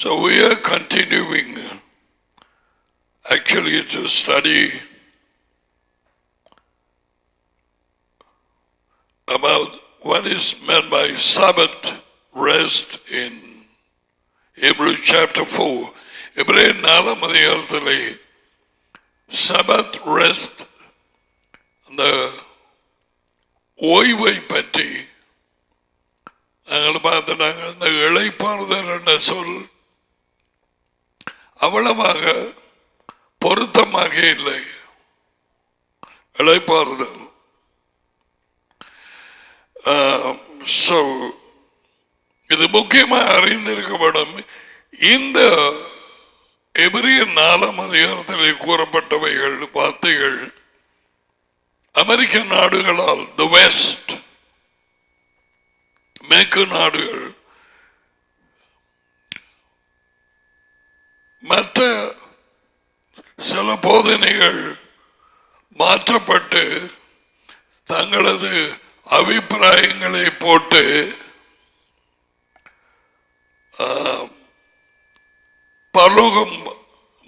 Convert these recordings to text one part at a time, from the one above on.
So we are continuing actually to study about what is meant by Sabbath rest in Hebrews chapter 4. Hebrew 4 அதிகாரத்திலே Sabbath rest அந்த ஓய்வை பற்றி நாங்கள் பார்த்துட்டாங்க. அந்த இளைப்பாறுதல் என்ற சொல் அவ்வளவாக பொருத்தமாக இல்லை. இளைப்பாறுதல் இது முக்கியமாக அறிந்திருக்கப்படும். இந்த எபிரேய 4 அதிகாரத்தில் கூறப்பட்டவைகள் வார்த்தைகள் அமெரிக்க நாடுகளால் தி வெஸ்ட் மேற்கு நாடுகள் மற்ற சில போதனைகள் மாற்றப்பட்டு தங்களது அபிப்பிராயங்களை போட்டு பரலோகம்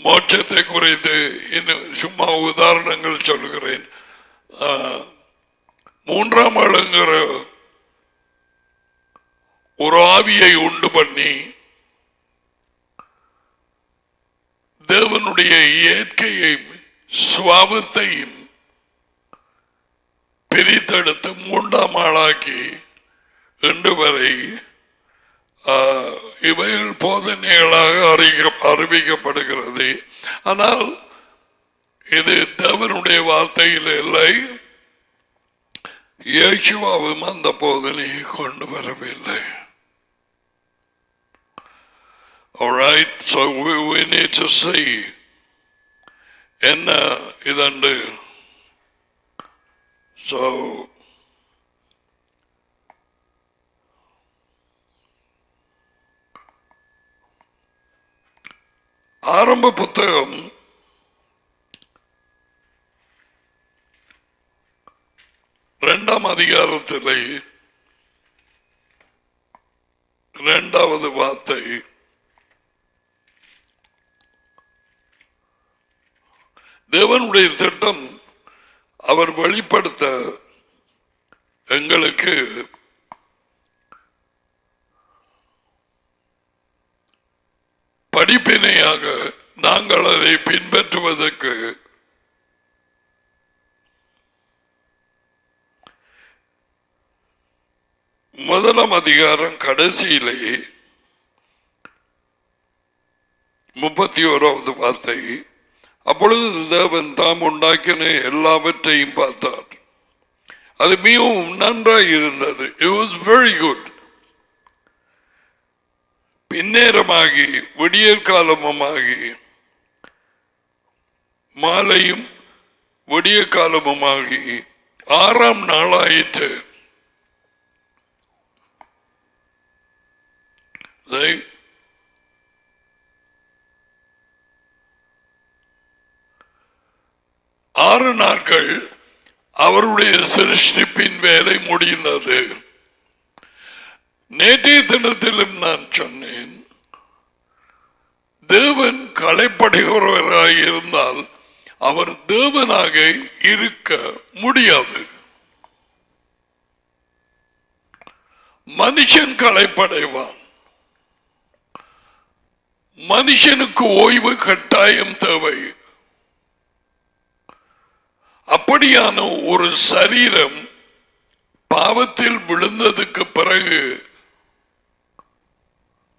மோட்சத்தை குறித்து இன்னும் சும்மா உதாரணங்கள் சொல்கிறேன். 3ஆம் ஆளுங்கிற ஒரு ஆவியை உண்டு பண்ணி தேவனுடைய இயற்கையையும் சுவாபத்தையும் பிரித்தெடுத்து 3ஆம் ஆளாக்கி இன்று வரை இவைகள் போதனைகளாக அறிவிக்கப்படுகிறது. ஆனால் இது தேவனுடைய வார்த்தையில் இல்லை. இயேசுவாவும் அந்த போதனையை கொண்டு வரவில்லை. All right, so we need to see என்ன இதண்டு. So ஆரம்ப புத்தகம் 2ஆம் அதிகாரத்திலே 2வது வார்த்தை தேவனுடைய திட்டம் அவர் வெளிப்படுத்த எங்களுக்கு படிப்பினையாக நாங்கள் அதை பின்பற்றுவதற்கு முதலாம் அதிகாரம் கடைசியிலே 31வது வார்த்தை, அப்பொழுது தேவன் தாம் உண்டாக்கின எல்லாவற்றையும் பார்த்தார், அது மிகவும் நன்றாய் இருந்தது. It was very good. பின்னேரமாகி விடியற் காலமுமாகி மாலையும் விடிய காலமுமாகி 6ஆம் நாளாயிற்று. ஆறு நாட்கள் அவருடைய சிருஷ்டிப்பின் வேலை முடிந்தது. நேற்றைய தினத்திலும் நான் சொன்னேன், தேவன் களைப்படுகிறவராக இருந்தால் அவர் தேவனாக இருக்க முடியாது. மனுஷன் களைப்படைவான். மனுஷனுக்கு ஓய்வு கட்டாயம் தேவை. அப்படியான ஒரு சரீரம் பாவத்தில் விழுந்ததுக்கு பிறகு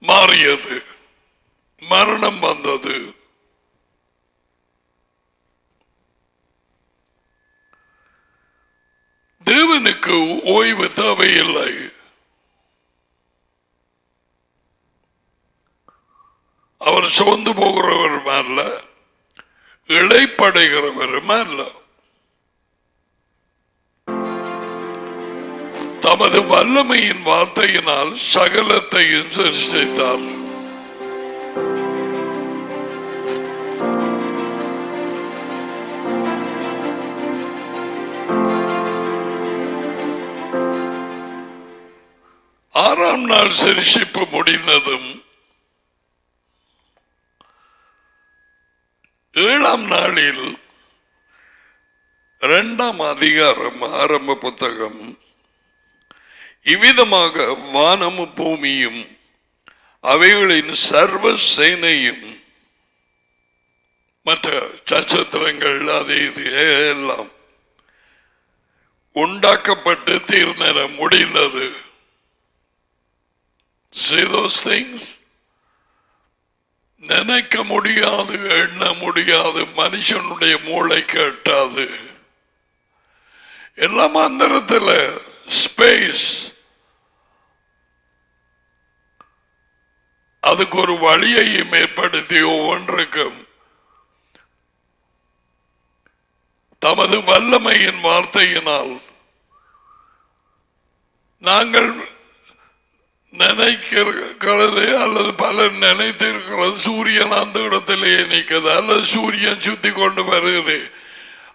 மாறியது, மரணம் வந்தது. தேவனுக்கு ஓய்வு தேவையில்லை. அவர் சோர்ந்து போகிறவரும் அல்ல, இளைப்படைகிறவரும் அல்ல. தமது வல்லமையின் வார்த்தையினால் சகலத்தையும் சிருஷ்டித்தார். ஆறாம் நாள் சிருஷ்டிப்பு முடிந்ததும் நாளில் 2ஆம் அதிகாரம் ஆரம்ப புத்தகம், இவ்விதமாக வானமும் பூமியும் அவைகளின் சர்வ சேனையும் மற்ற நட்சத்திரங்கள் அது இது எல்லாம் உண்டாக்கப்பட்டு தீர்ந்தன, முடிந்தது. See those things? நினைக்க முடியாது, எண்ண முடியாது, மனுஷனுடைய மூளை கேட்டாது. எல்லாம் அந்தரத்தில் ஸ்பேஸ். அதுக்கு ஒரு வழியையும் ஏற்படுத்தி ஒவ்வொன்றுக்கும் தமது வல்லமையின் வார்த்தையினால் நாங்கள் நினைக்கிறது அல்லது பலர் நினைத்திருக்கிறது சூரியன் அந்த இடத்திலேயே நிற்கிறது, அல்லது சூரியன் சுத்தி கொண்டு வருகிறது,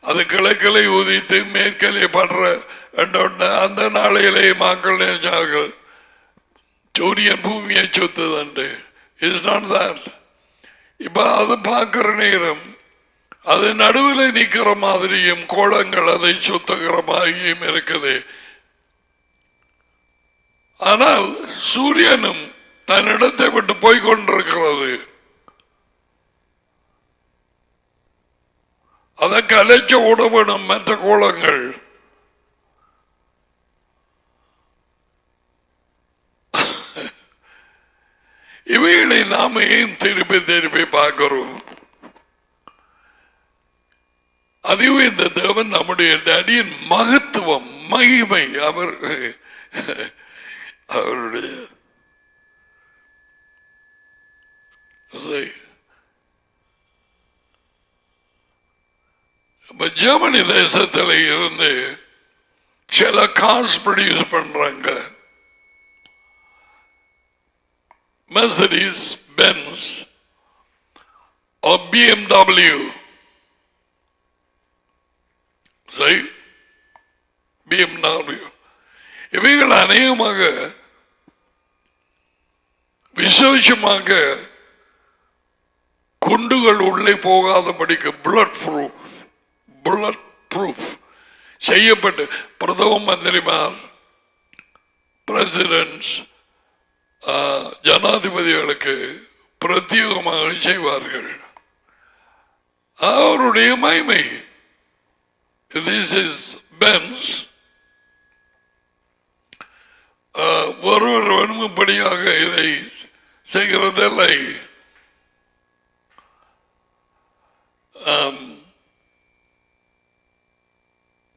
அது கிழக்கிலே உதித்து மேற்கிலே படுற அந்த நாளையிலே மக்கள் நினைச்சார்கள் சூரியன் பூமியை சுத்துதண்டு. It's not that. இப்ப அது பார்க்கிற நேரம் அது நடுவில் நிற்கிற மாதிரியும் கோளங்கள் அதை சுத்துகிற மாதிரியும் இருக்குது. ஆனால் சூரியனும் தன்னிடத்தை விட்டு போய்கொண்டிருக்கிறது. அதை கலைச்ச உடவிடும் மற்ற கோளங்கள். இவைகளை நாம ஏன் திருப்பி திருப்பி பார்க்கிறோம்? அதுவே இந்த தேவன் நம்முடைய டேடியின் மகத்துவம், மகிமை, அவருடைய ஜெர்மனி தேசத்தில் இருந்து சில கார்ஸ் ப்ரொடியூஸ் பண்றாங்க. மெர்சிடிஸ் பென்ஸ் BMW, BMW இவைகள் அநேகமாக விசேஷமாக குண்டுகள் உள்ளே போகாதபடிக்கு புல்லட் ப்ரூஃப் செய்யப்பட்டு பிரதம மந்திரிமார், பிரசிடென்ட்ஸ், ஜனாதிபதிகளுக்கு பிரத்யேகமாக செய்வார்கள். அவருடைய மகிமை. This is Benz. ஒருவர் வன்முப்படியாக இதை செய்கிறதில்லை.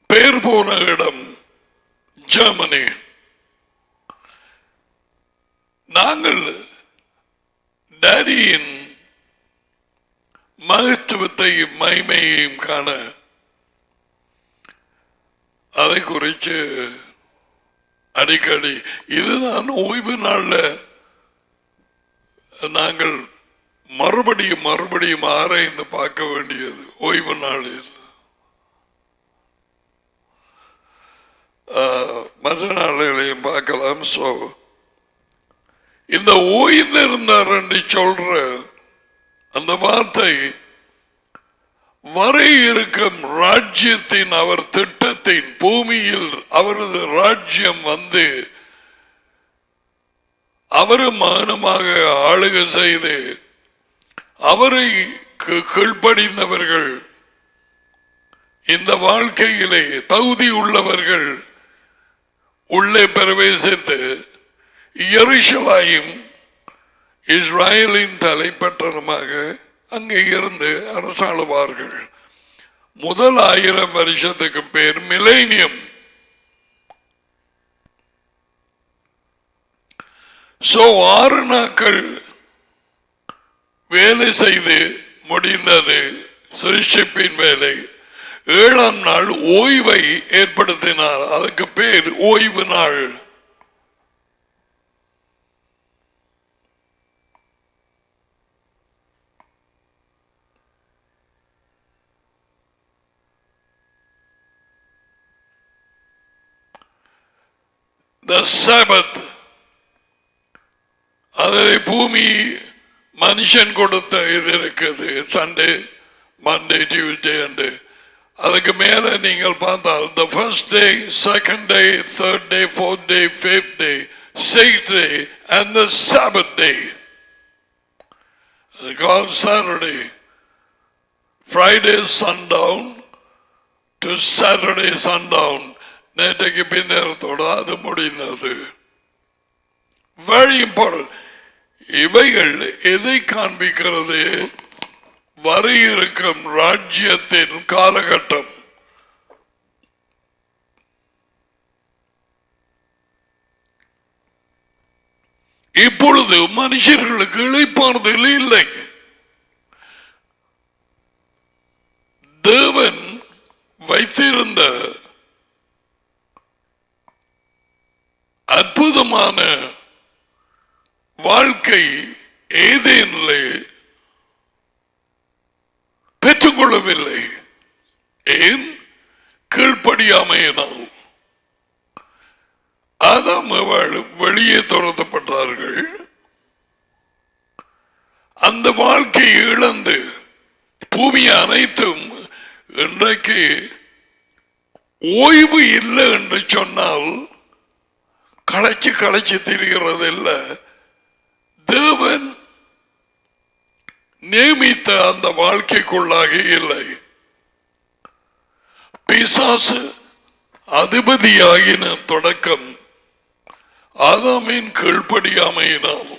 பேர் போன இடம் ஜெர்மனி. நாங்கள் டாடியின் மகத்துவத்தையும் மகிமையையும் காண அதை குறித்து அடிக்கடி இதுதான் ஓய்வு நாள்ல நாங்கள் மறுபடியும் மறுபடியும் ஆராய்ந்து பார்க்க வேண்டியது. ஓய்வு நாளில் மற்ற நாளிலையும் பார்க்கலாம். சோ இந்த ஓய்ந்திருந்தார் என்று சொல்ற அந்த வார்த்தை வர இருக்கும் ராஜ்யத்தின், அவர் திட்டத்தின், பூமியில் அவரது ராஜ்யம் வந்து அவரும் மகனுமாக ஆளுகை செய்து அவரை கீழ்ப்படிந்தவர்கள், இந்த வாழ்க்கையிலே தகுதி உள்ளவர்கள் உள்ளே பிரவேசித்து எருசலேம் இஸ்ரேலின் தலைப்பட்டணமாக அங்கே இருந்து அரசாளுவார்கள். முதல் 1000 வருஷத்துக்கு பேர் மிலேனியம். சோ 6 நாட்கள் வேலை செய்து முடிந்தது சிருஷ்டிப்பின் வேலை. 7ஆம் நாள் ஓய்வை ஏற்படுத்தினார். அதுக்கு பேர் ஓய்வு நாள். The Sabbath, அதை பூமி மனுஷன் கொடுத்த இது இருக்குது. சண்டே மண்டே டியூஸ்டே அண்டு அதுக்கு மேல நீங்கள் பார்த்தால் the first day, second day, third day, fourth day, fifth day, sixth day and the Sabbath day. It's called Saturday. Friday sundown to Saturday sundown. நேற்றைக்கு பின்னேரத்தோடு அது முடிந்தது. Very important. இவைகள் எதை காண்பிக்கிறது? வர இருக்கும் ராஜ்யத்தின் காலகட்டம். இப்பொழுது மனுஷர்களுக்கு இளைப்பாறுதல் இல்லை. தேவன் வைத்திருந்த அற்புதமான வாழ்க்கை ஏதேனிலே பெற்றுக்கொள்ளவில்லை. ஏன்? கீழ்ப்படியாமையினால். ஆதாம் வெளியே துரத்தப்பட்டார்கள். அந்த வாழ்க்கையை இழந்து பூமி அனைத்தும் இன்றைக்கு ஓய்வு இல்லை என்று சொன்னால் களைச்சு திரிகிறது இல்லை. தேவன் நியமித்த அந்த வாழ்க்கைக்குள்ளாக இல்லை. பிசாசு அதிபதியாகின தொடக்கம் ஆதாமின் கீழ்ப்படியாமையினால்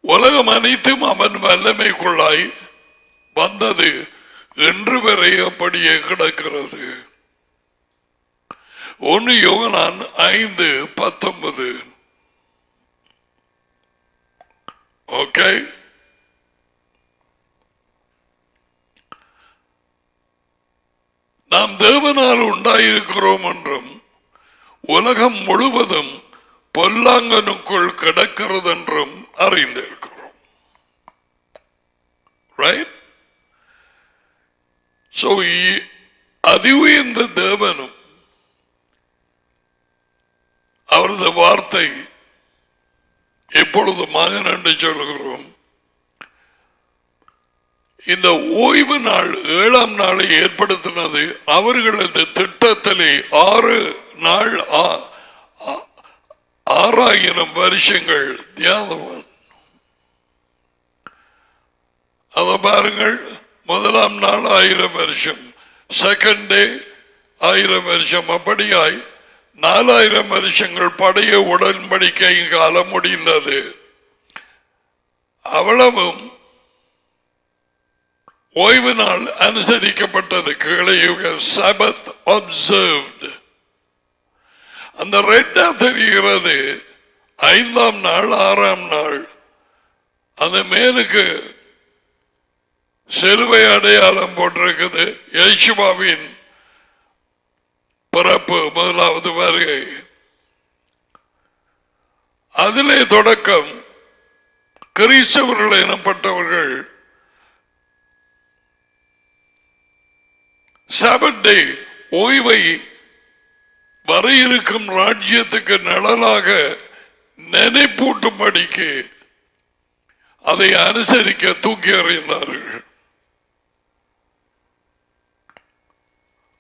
உலகம் அனைத்தும் அவன் வல்லமைக்குள்ளாய் வந்தது. என்று வரை அப்படியே கிடக்கிறது. 1 யோகனான் 5:19. ஓகே, நாம் தேவனால் உண்டாயிருக்கிறோம் என்றும் உலகம் முழுவதும் பொல்லாங்கனுக்குள் கிடக்கிறது என்றும் அறிந்திருக்கிறோம். ரைட்? சோ அதுவே இந்த தேவனும் அவரது வார்த்தை எப்பொழுது மகன் என்று சொல்கிறோம். இந்த ஓய்வு நாள் 7ஆம் நாளை ஏற்படுத்தினது அவர்களது திட்டத்திலே 6 நாள் 6000 வருஷங்கள் தியானம். அத பாருங்கள், 1ஆம் நாள் 1000 வருஷம், செகண்ட் டே 1000 வருஷம், அப்படியாய் 4000 வருஷங்கள் படைய உடன்படிக்கை காலம் முடிந்தது. அவ்வளவும் ஓய்வு நாள் அனுசரிக்கப்பட்டது. கீழையுக சபத் அப்சர்வ்ட். அந்த ரெட்டா தெரிகிறது 5ஆம் நாள் 6ஆம் நாள். அந்த மேலுக்கு சிலுவை அடையாளம் போட்டிருக்குது. இயேசுவின் பிறப்பு, முதலாவது வருகை. அதிலே தொடக்கம் கிறிஸ்தவர்கள் எனப்பட்டவர்கள் சாபத் டே ஓய்வை வர இருக்கும் ராஜ்யத்துக்கு நிழலாக நினைப்பூட்டும்படிக்கு அதை அனுசரிக்க தூக்கி எறிந்தார்கள்.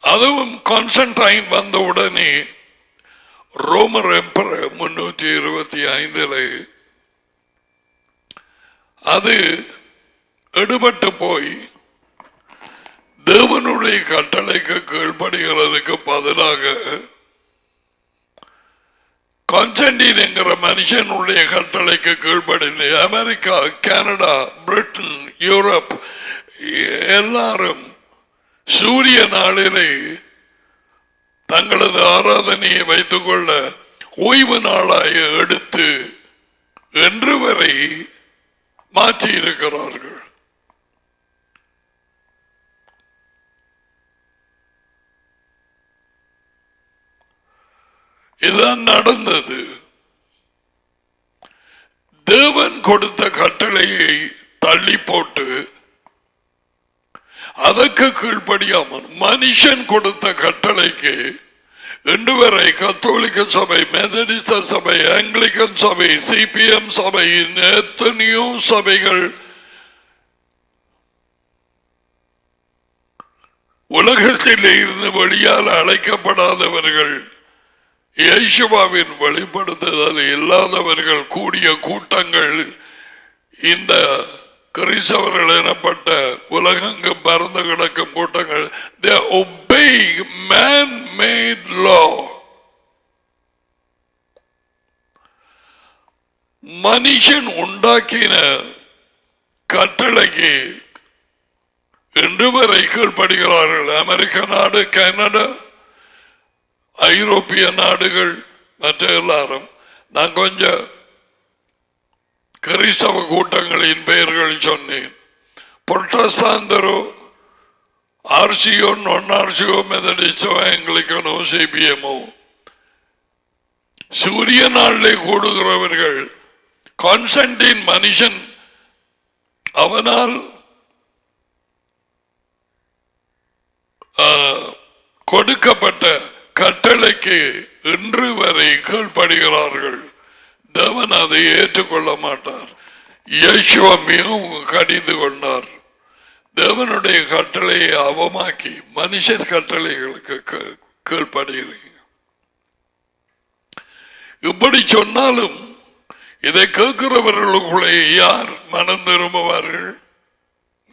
அதுவும் கான்ஸ்டன்டைன் வந்தவுடனே ரோமர் எம்பரர் 325 அது எடுபட்டு போய் தேவனுடைய கட்டளைக்கு கீழ்படுகிறதுக்கு பதிலாக கான்ஸ்டன்டைன் என்கிற மனுஷனுடைய கட்டளைக்கு கீழ்படிந்து அமெரிக்கா, கனடா, பிரிட்டன், யூரோப் எல்லாரும் சூரிய நாளிலே தங்களது ஆராதனையை வைத்துக் கொள்ள ஓய்வு நாளாக எடுத்து என்று வரை மாற்றி இருக்கிறார்கள். இதுதான் நடந்தது. தேவன் கொடுத்த கட்டளையை தள்ளி போட்டு அதற்கு கீழ்ப்படியாமல் மனுஷன் கொடுத்த கட்டளைக்கு இன்று வரை கத்தோலிக்க சபை, மெதடிஸ்ட் சபை, ஆங்கிலிக்கன் சபை, சிபிஎம் சபை, எத்தனையோ சபைகள் உலகத்திலே இருந்து வெளியால் அழைக்கப்படாதவர்கள், இயேசுவின் வெளிப்படுத்துதல் இல்லாதவர்கள் கூடிய கூட்டங்கள், இந்த கிறிஸ்தவர்கள் எனப்பட்ட உலகெங்கும் பறந்து கிடக்கும் கூட்டங்கள், they obey man-made law. மனுஷன் உண்டாக்கின கட்டளைக்கு இன்று வரை கீழ்ப்படுகிறார்கள். அமெரிக்க நாடு, கனடா, ஐரோப்பிய நாடுகள், மற்ற எல்லாரும். நான் கொஞ்சம் கிறிஸ்தவ கூட்டங்களின் பெயர்கள் சொன்னேன். புரட்டஸ்தாந்தரோ, ஆர்சியோ, நான் ஆர்சியோ, மெதடிஸ்டோ, ஆங்கிலிக்கனோ, சிபிஎம்ஓ, சூரிய நாளிலே கூடுகிறவர்கள். கான்ஸ்டன்டின் மனுஷன் அவனால் கொடுக்கப்பட்ட கட்டளைக்கு இன்று வரை கீழ்ப்படுகிறார்கள். தேவன் அதை ஏற்றுக்கொள்ள மாட்டார். இயேசுவ மிகவும் கடிந்து கொண்டார். தேவனுடைய கட்டளையை அவமாக்கி மனுஷர் கட்டளைகளுக்கு கீழ்ப்படுகிறீர்கள். இப்படி சொன்னாலும் இதை கேட்கிறவர்களுக்குள்ளே யார் மனம் திரும்புவார்கள்?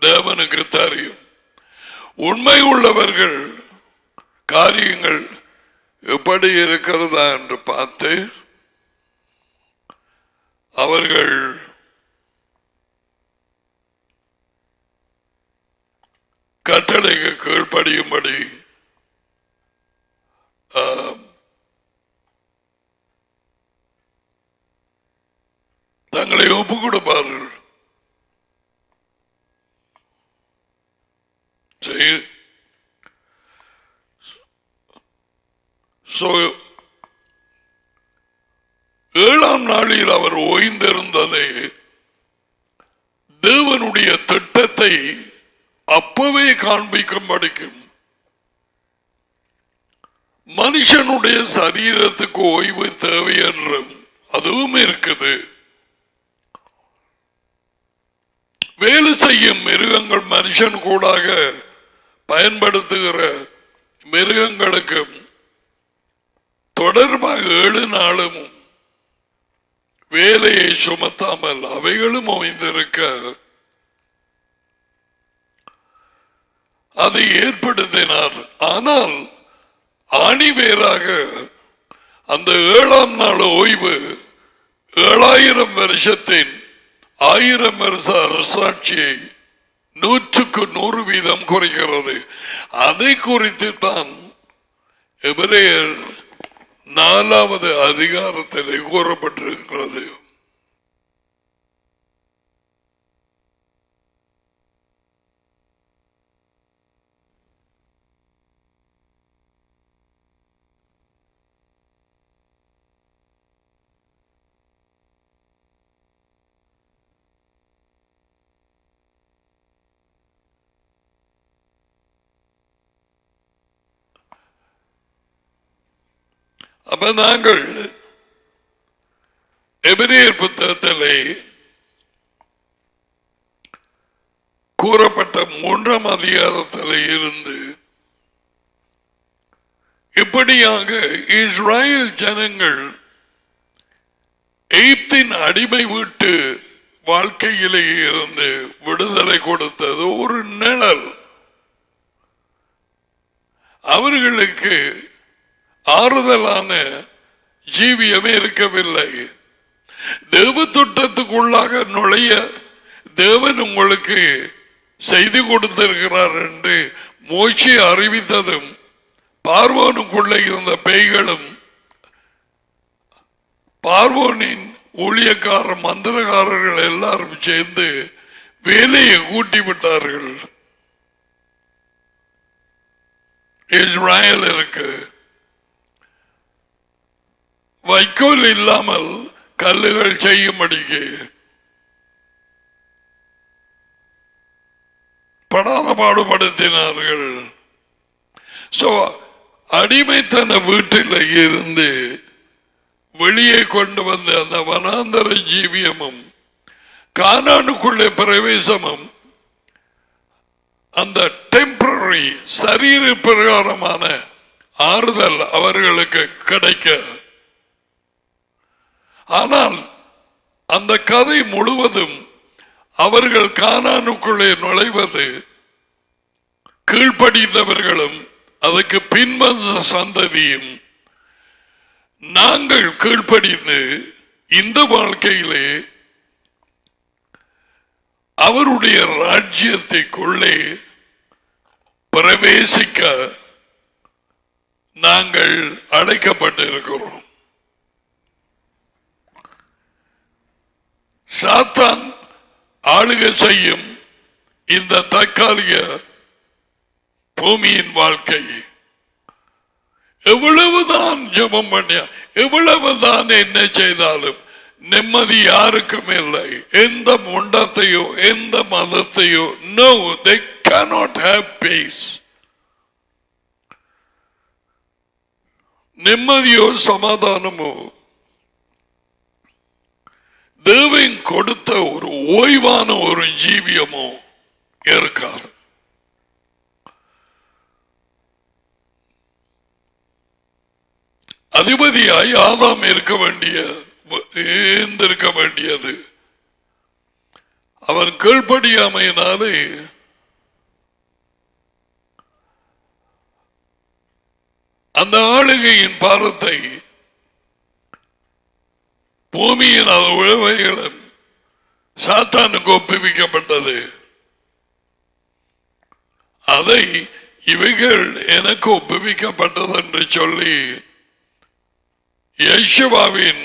தேவனுக்கு தெரியும். உண்மை உள்ளவர்கள் காரியங்கள் எப்படி இருக்கிறதா என்று பார்த்து அவர்கள் கட்டளைக்கு கீழ்ப்படியும்படி தங்களை ஒப்பு கொடுப்பார்கள். ஏழாம் நாளில் அவர் ஓய்ந்திருந்ததை தேவனுடைய திட்டத்தை அப்பவே காண்பிக்கும்படிக்கும் மனுஷனுடைய சரீரத்துக்கு ஓய்வு தேவை என்றும் அதுவும் இருக்குது. வேலை செய்யும் மிருகங்கள் மனுஷன் கூடாக பயன்படுத்துகிற மிருகங்களுக்கு தொடர்பாக 7 நாளும் வேலையை சுமத்தாமல் அவைகளும் ஓய்ந்திருக்க அதை ஏற்படுத்தினார். ஆனால் ஆணிவேராக அந்த 7ஆம் நாள் ஓய்வு 7000 வருஷத்தின் 1000 வருஷ அரசாட்சியை 100% குறைக்கிறது. அதை குறித்து தான் எபிரேயர் 4வது அதிகாரத்திலே கூறப்பட்டிருக்கிறது. அப்ப நாங்கள் எபிரேயர் புத்தகத்திலே கூறப்பட்ட 3ஆம் அதிகாரத்திலே இருந்து இப்படியாக இஸ்ரேல் ஜனங்கள் எகிப்தின் அடிமை வீட்டு வாழ்க்கையிலே இருந்து விடுதலை கொடுத்தது ஒரு நிழல். அவர்களுக்கு ஆறுதலான ஜீவியமே இருக்கவில்லை. தேவ திட்டத்துக்குள்ளாக நுழைய தேவன் உங்களுக்கு செய்து கொடுத்திருக்கிறார் என்று மோசே அறிவித்ததும் பார்வோனுக்குள்ளே இருந்த பேய்களும் பார்வோனின் ஊழியக்கார மந்திரகாரர்கள் எல்லாரும் சேர்ந்து வேலையை கூட்டி விட்டார்கள். இஸ்ரேல் இருக்கு வைக்கோல் இல்லாமல் கல்லுகள் செய்யும்படிக்கு படாத பாடுபடுத்தினார்கள். அடிமைத்தன வீட்டில் இருந்து வெளியே கொண்டு வந்த அந்த வனாந்தர ஜீவியமும் கானானுக்குள்ளே பிரவேசமும் அந்த டெம்பரரி டெம்பரரி சரீர பிரகாரமான ஆறுதல் அவர்களுக்கு கிடைக்க. ஆனால் அந்த கதை முழுவதும் அவர்கள் கானானுக்குள்ளே நுழைவது கீழ்ப்படிந்தவர்களும் அதுக்கு பின்வந்த சந்ததியும் நாங்கள் கீழ்ப்படிந்து இந்த வாழ்க்கையிலே அவருடைய ராஜ்யத்திற்குள்ளே பிரவேசிக்க நாங்கள் அழைக்கப்பட்டிருக்கிறோம். சாத்தான் ஆளுகை செய்யும் இந்த தற்காலிக பூமியின் வாழ்க்கை எவ்வளவுதான் ஜெபம் பண்ணிய, எவ்வளவுதான் என்ன செய்தாலும் நிம்மதி யாருக்கும் இல்லை. எந்த முண்டத்தையோ எந்த மதத்தையோ no, they cannot have peace. நிம்மதியோ சமாதானமோ தேவன் கொடுத்த ஒரு ஓய்வான ஒரு ஜீவியமோ இருக்காது. அதிபதியாய் ஆதாம் இருக்க வேண்டியது அவன் கீழ்ப்படியாமையினாலே அந்த ஆளுகையின் பாரத்தை பூமியின் உழவைகளும் சாத்தானுக்கு ஒப்புவிக்கப்பட்டது. அதை இவைகள் எனக்கு ஒப்புவிக்கப்பட்டது என்று சொல்லி யேசுவாவின்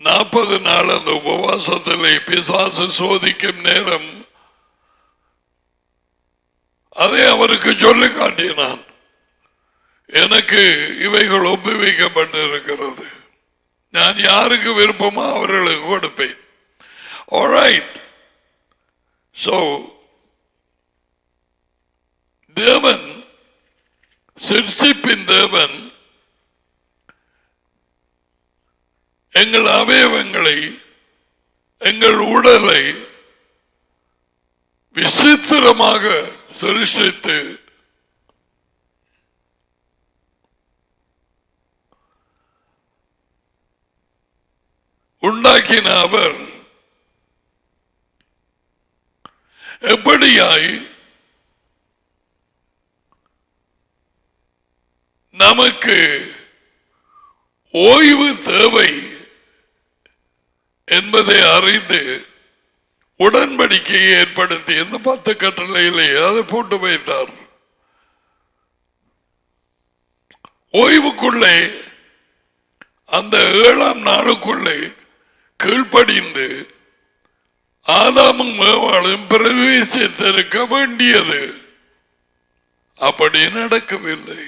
40 நாள் அந்த உபவாசத்திலே பிசாசு சோதிக்கும் நேரம் அதை அவருக்கு சொல்லி காட்டினான். எனக்கு இவைகள் ஒப்புவிக்கப்பட்டிருக்கிறது, நான் யாருக்கு விருப்பமோ அவர்களுக்கு கொடுப்பேன். ஆல்ரைட். சோ தேவன், சிருஷ்டிப்பின் தேவன் எங்கள் அவயவங்களை, எங்கள் உடலை விசித்திரமாக சிருஷ்டித்து உண்டாக்கின அவர் எப்படியாய் நமக்கு ஓய்வு தேவை என்பதை அறிந்து உடன்படிக்கையை ஏற்படுத்தி இந்த 10 கட்டளையிலே அதை போட்டு வைத்தார். ஓய்வுக்குள்ளே அந்த 7ஆம் நாளுக்குள்ளே கீழ்ப்படிந்து ஆதாமும் ஏவாளும் பிரவேசித்திருக்க வேண்டியது. அப்படி நடக்கவில்லை.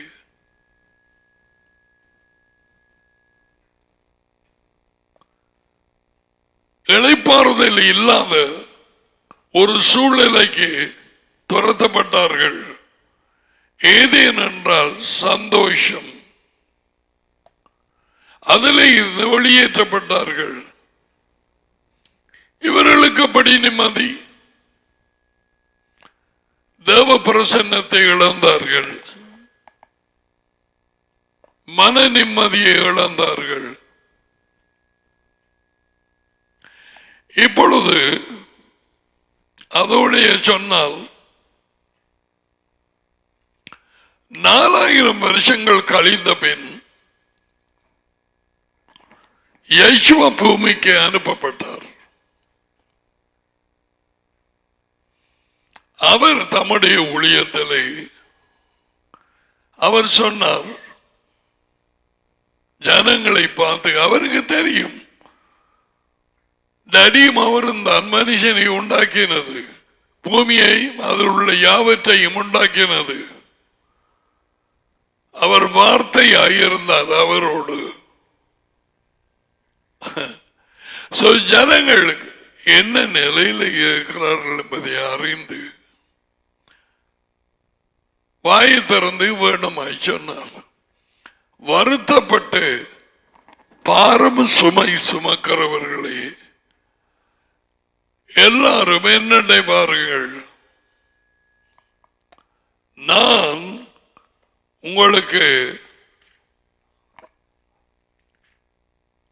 இளைப்பாறுதல் இல்லாத ஒரு சூழ்நிலைக்கு துரத்தப்பட்டார்கள். ஏதேன் என்றால் சந்தோஷம், அதிலே இருந்து வெளியேற்றப்பட்டார்கள். இவர்களுக்கு அப்படி நிம்மதி, தேவ பிரசன்னத்தை இழந்தார்கள், மன நிம்மதியை இழந்தார்கள். இப்பொழுது அதோடைய சொன்னால் 4000 வருஷங்கள் கழிந்த பின் யேசுவா பூமிக்கு அனுப்பப்பட்டார். அவர் தம்முடைய ஊழியத்திலே அவர் சொன்னார், ஜனங்களை பார்த்து, அவருக்கு தெரியும் தடியும் அவரும் தான் மனுஷனை உண்டாக்கினது, பூமியை அதில் உள்ள யாவற்றையும் உண்டாக்கினது. அவர் வார்த்தையாயிருந்தார் அவரோடு. ஜனங்களுக்கு என்ன நிலையில் இருக்கிறார்கள் என்பதை அறிந்து வாயை திறந்து வேண்டுமாய் சொன்னார். வருத்தப்பட்டு பாரம் சுமை சுமக்கிறவர்களே எல்லாரும் என்னை பாருங்கள், நான் உங்களுக்கு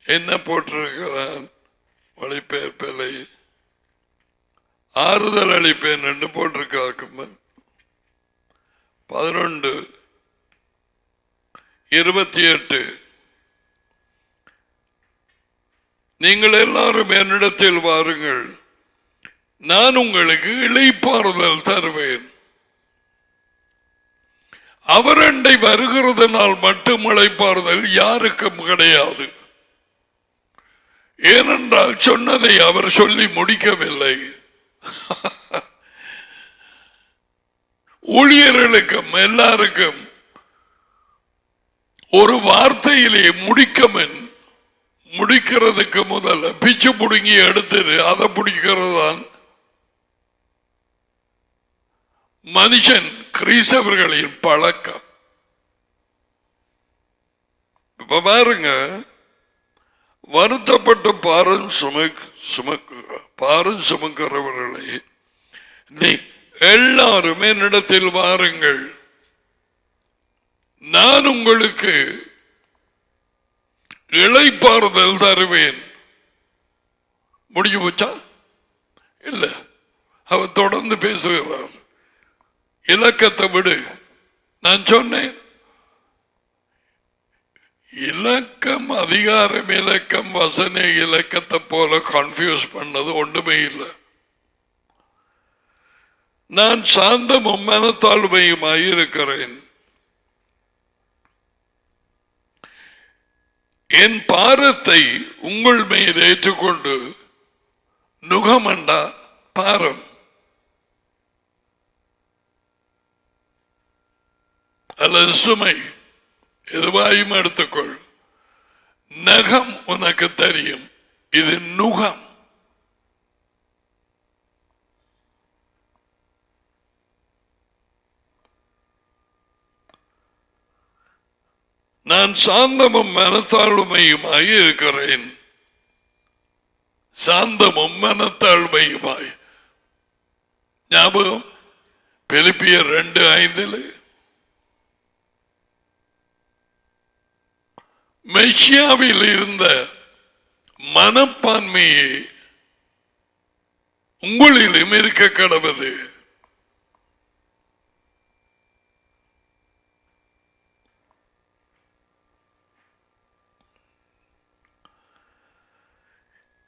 என்ன போட்டிருக்கிறேன்? வழிபெயர்ப்பலை ஆறுதல் அளிப்பேன் என்று போட்டிருக்காக்கும். 11:28 நீங்கள் எல்லாரும் என்னிடத்தில் வாருங்கள், நான் உங்களுக்கு இளைப்பாறுதல் தருவேன். அவரண்டை வருகிறதுனால் மட்டும் இளைப்பாறுதல் யாருக்கும் கிடையாது. ஏனென்றால் சொன்னதை அவர் சொல்லி முடிக்கவில்லை. ஊழியர்களுக்கும் எல்லாருக்கும் ஒரு வார்த்தையிலே முடிக்கிறதுக்கு முதல்ல பிச்சு புடுங்கி எடுத்துட்டு அதை பிடிக்கிறது தான் மனுஷன் கிறிஸ்தவர்களின் பழக்கம். இப்ப பாருங்க, வருத்தப்பட்டு பாரம் சுமக்கிறவர்களை நீ எல்லாரும் என்னிடத்தில் வாருங்கள், நான் உங்களுக்கு இளைப்பாறுதல் தருவேன். முடிஞ்சு போச்சா? இல்ல, அவர் தொடர்ந்து பேசுகிறார். இலக்கத்தை விடு. நான் சொன்னேன், இலக்கம், அதிகாரம், இலக்கம், வசன இலக்கத்தை போல கன்ஃபியூஸ் பண்ணது ஒன்றுமே இல்லை. நான் சாந்தமும் மனத்தாழ்மையுமாய் இருக்கிறேன். என் பாரத்தை உங்கள் மீது ஏற்றுக்கொண்டு, நுகமண்டா பாரம் அல்லது சுமை எதுவாயும் எடுத்துக்கொள். நகம் உனக்கு தெரியும், இது நுகம். நான் சாந்தமும் மனத்தாழ்மையுமாய் இருக்கிறேன். சாந்தமும் மனத்தாழ்மையுமாய். ஞாபகம் பிலிப்பியர் 2:5 மெசியாவில் இருந்த மனப்பான்மையை உங்களிலும் இருக்க கடவுது.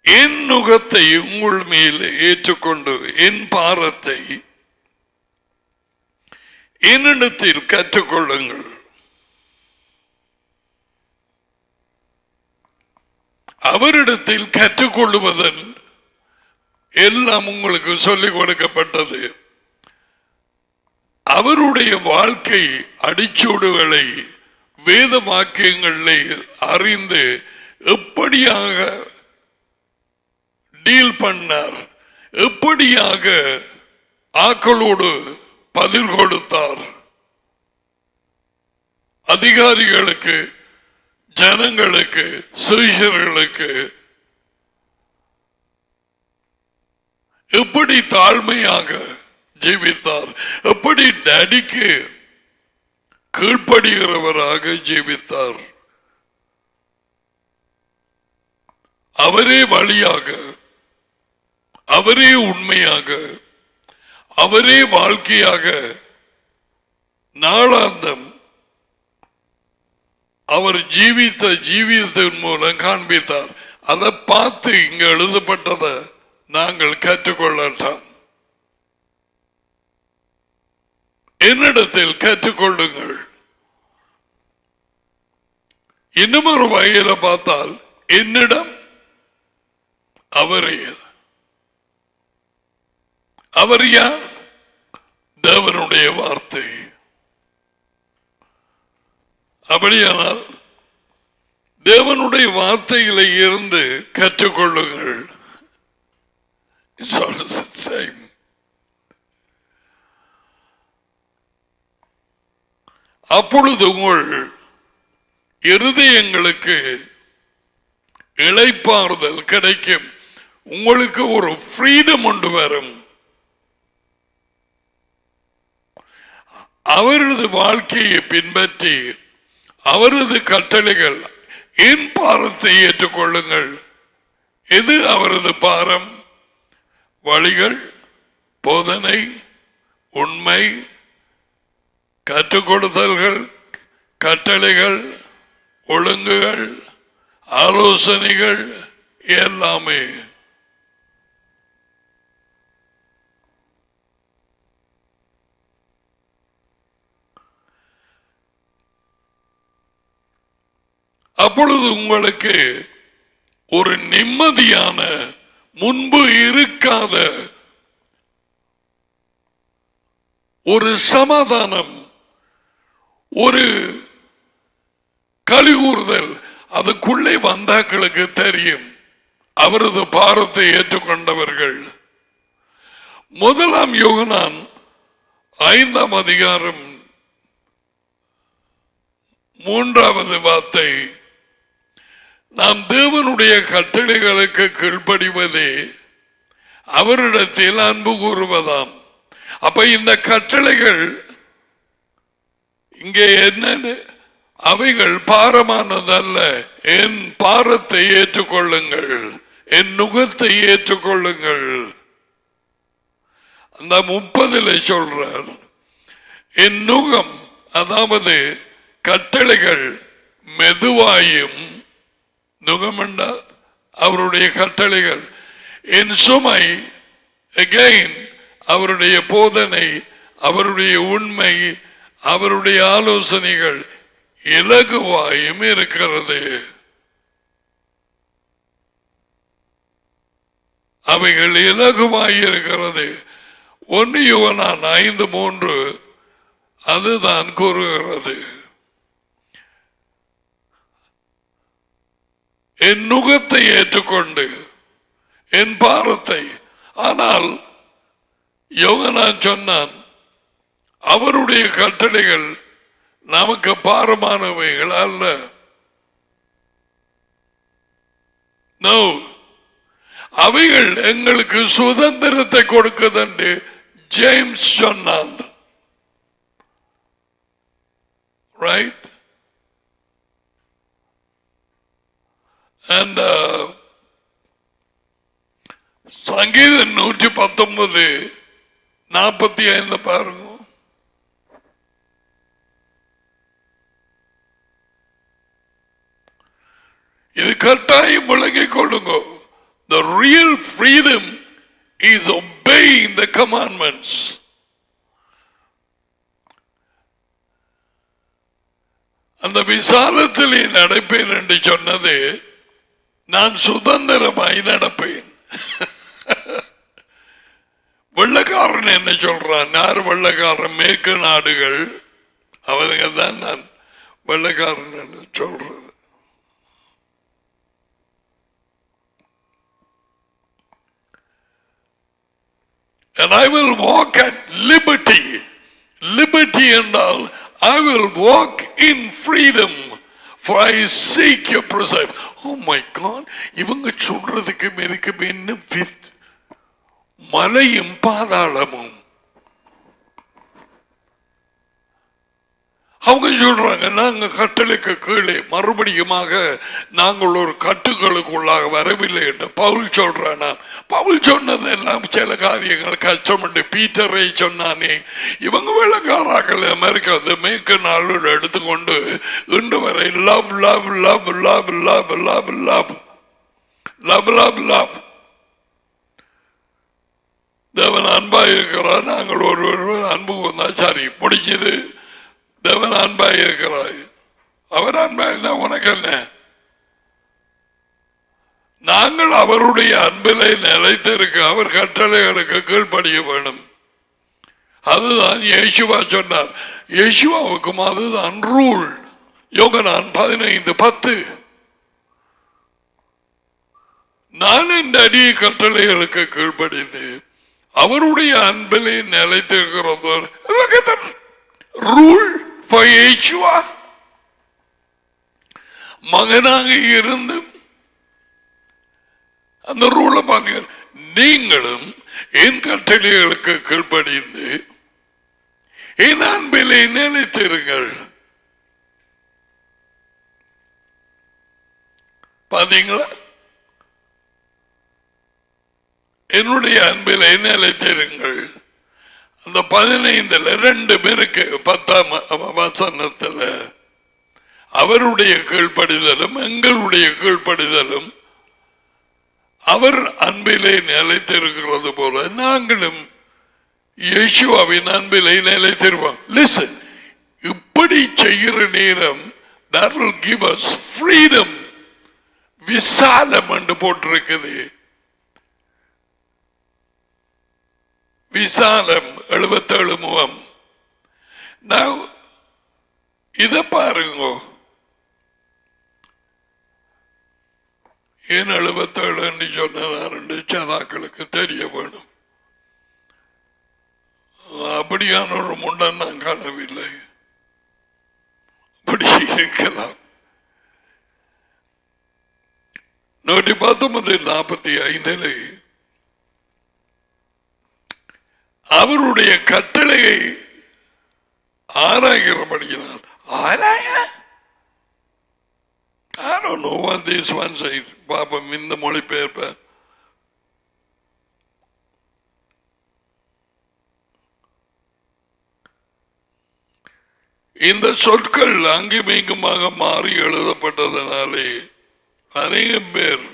என் நுகத்தை உங்கள் மேல் ஏற்றுக்கொண்டு என் பாரத்தை என்னிடத்தில் கற்றுக்கொள்ளுங்கள். அவரிடத்தில் கற்றுக்கொள்வதன் எல்லாம் உங்களுக்கு சொல்லிக் கொடுக்கப்பட்டது. அவருடைய வாழ்க்கை அடிச்சூடுகளை வேத வாக்கியங்களில் அறிந்து எப்படியாக டீல் பண்ணார், எப்படியாக ஆக்களோடு பதில் கொடுத்தார், அதிகாரிகளுக்கு, ஜனங்களுக்கு, சீஷர்களுக்கு எப்படி தாழ்மையாக ஜீவித்தார், எப்படி டேடிக்கு கீழ்ப்படுகிறவராக ஜீவித்தார். அவரே வழியாக, அவரே உண்மையாக, அவரே வாழ்க்கையாக நாளாந்தம் அவர் ஜீவித்த ஜீவிதத்தின் மூலம் காண்பித்தார். அதை பார்த்து இங்க எழுதப்பட்டதை நாங்கள் கற்றுக்கொள்ளலாம். என்னிடத்தில் கற்றுக்கொள்ளுங்கள். இன்னும் ஒரு வகையில பார்த்தால் என்னிடம் அவரே. அவர் யார்? தேவனுடைய வார்த்தை. அப்படியானால் தேவனுடைய வார்த்தையில இருந்து கற்றுக்கொள்ளுங்கள். அப்பொழுது உங்கள் இருதயங்களுக்கு இளைப்பாறுதல் கிடைக்கும். உங்களுக்கு ஒரு ஃப்ரீடம் ஒன்று வரும். அவரது வாழ்க்கையை பின்பற்றி அவரது கட்டளைகள் என் பாரத்தை ஏற்றுக்கொள்ளுங்கள். எது அவரது பாரம்? வழிகள், போதனை, உண்மை, கற்றுக் கொடுத்தல்கள், கட்டளைகள், ஒழுங்குகள், ஆலோசனைகள் எல்லாமே. அப்பொழுது உங்களுக்கு ஒரு நிம்மதியான, முன்பு இருக்காத ஒரு சமாதானம், ஒரு கலிகூறுதல் அதுக்குள்ளே வந்தாக்களுக்கு தெரியும். அவரது பாரத்தை ஏற்றுக்கொண்டவர்கள். 1 யோகனான் 5 அதிகாரம் 3 வார்த்தை, நாம் தேவனுடைய கட்டளைகளுக்கு கீழ்ப்படிவதே அவரிடத்தில் அன்பு கூறுவதாம். அப்ப இந்த கட்டளைகள் இங்கே என்னன்னு, அவைகள் பாரமானதல்ல. என் பாரத்தை ஏற்றுக்கொள்ளுங்கள், என் நுகத்தை ஏற்றுக்கொள்ளுங்கள். அந்த 30 சொல்றார், என் நுகம், அதாவது கட்டளைகள் மெதுவாயும், நுகம் என்றால் அவருடைய கட்டளைகள், என் சுமை அகைன் அவருடைய போதனை, அவருடைய உண்மை, அவருடைய ஆலோசனைகள் இலகுவாயும் இருக்கிறது. அவைகள் இலகுவாய் இருக்கிறது. 1 யோவான் 5:3 அதுதான் கூறுகிறது. என் நுகத்தை ஏற்றுக்கொண்டு என் பாரத்தை. ஆனால் யோகனான் சொன்னான், அவருடைய கட்டளைகள் நமக்கு பாரமானவைகள் அல்ல. நோ, அவைகள் எங்களுக்கு சுதந்திரத்தை கொடுக்குது ஜேம்ஸ் சொன்னான். ரைட்? And சங்கீதம் 119:45 பாருங்க. இது கட்டாயம் விளங்கிக் கொள்ளுங்க. The real freedom is obeying the commandments. அந்த விசாலத்திலே நடப்பேன் என்று சொன்னது, நான் சுதந்திரமாய் நடப்பேன். வெள்ளக்காரன் என்ன சொல்றான்? யார் வெள்ளக்காரன்? மேற்கு நாடுகள், அவங்க தான் நான் வெள்ளக்காரன் என்று சொல்றது. And I will walk at liberty. Liberty என்றால் I will walk in freedom, for I seek your presence. Oh my God, இவங்க சொல்றதுக்கு மெதுக்கு என்ன மலையும் பாதாளமும். அவங்க சொல்றாங்க, நாங்க கட்டளைக்கு கீழே மறுபடியுமாக நாங்கள் ஒரு கட்டுகளுக்குள்ளாக வரவில்லை என்று பவுல் சொல்றானா? பவுல் சொன்னது எல்லாம் சில காரியங்கள் கஷ்டம் என்று பீட்டரை சொன்னானே. இவங்க வெள்ளக்காராக்கள் அமெரிக்கா மேற்கு நாளோடு எடுத்துக்கொண்டு இன்று வரை love love love love love love love love love love. தேவன் அன்பா இருக்கிறார், நாங்கள் ஒரு அன்பு வந்தா சரி, முடிஞ்சது. தேவன் அன்பாய் இருக்கிறாய், அவர் அன்பாய் தான் உனக்கு என்ன? நாங்கள் அவருடைய அன்பிலை நிலைத்திருக்க அவர் கட்டளைகளுக்கு கீழ்ப்படிய வேண்டும். அதுதான் இயேசுவா சொன்னார். இயேசுவாவுக்கும் அதுதான் ரூல். யோகனான் 15:10. நான் இந்த அடிய கட்டளைகளுக்கு கீழ்ப்படிந்து அவருடைய அன்பிலே நிலைத்திருக்கிறது ரூல். மகனாக இருந்து அந்த ரூலை பாருங்க. நீங்களும் என் கட்டளைகளுக்கு கீழ்ப்படிந்து என் அன்பிலே நிலைத்திருங்கள். பாத்தீங்களா? என்னுடைய அன்பிலே நிலைத்திருங்கள். அந்த 15 2 பேருக்கு 10ஆம் வசனத்தில் அவருடைய கீழ்ப்படிதலும் எங்களுடைய கீழ்ப்படிதலும் அவர் அன்பிலே நிலைத்திருக்கிறது போல நாங்களும் இயேசுவின் அன்பிலே நிலைத்திருவோம். லிசன், இப்படி செய்கிற நேரம் that will give us freedom. விசாலம் என்று போட்டிருக்குது. விசாலம் 77 முகம். நான் இதை பாருங்க. ஏன் 77 சொன்ன சதாக்களுக்கு தெரிய வேணும். அப்படியான ஒரு முண்டன் நான் காணவில்லை. அப்படி இருக்கலாம். 119:45 அவருடைய கட்டளையை ஆராய்கிறபடியினால் ஆராய I don't know what this one says. பாபம் இந்த மொழிபெயர்ப்ப இந்த சொற்கள் அங்கும் இங்குமாக மாறி எழுதப்பட்டதனாலே அநேகம் பேர்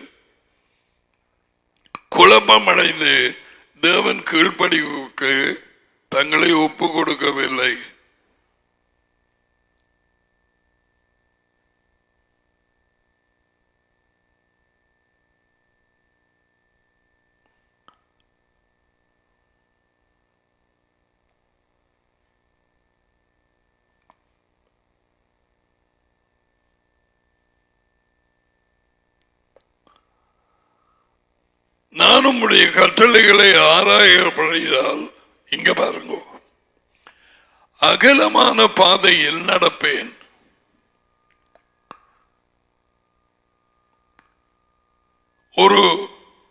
குழப்பம் அடைந்து தேவன் கீழ்ப்படிவுக்கு தங்களை ஒப்பு கொடுக்கவில்லை. நானும் உடைய கட்டளைகளை ஆராயப்படியால் இங்க பாருங்க, அகலமான பாதையில் நடப்பேன். ஒரு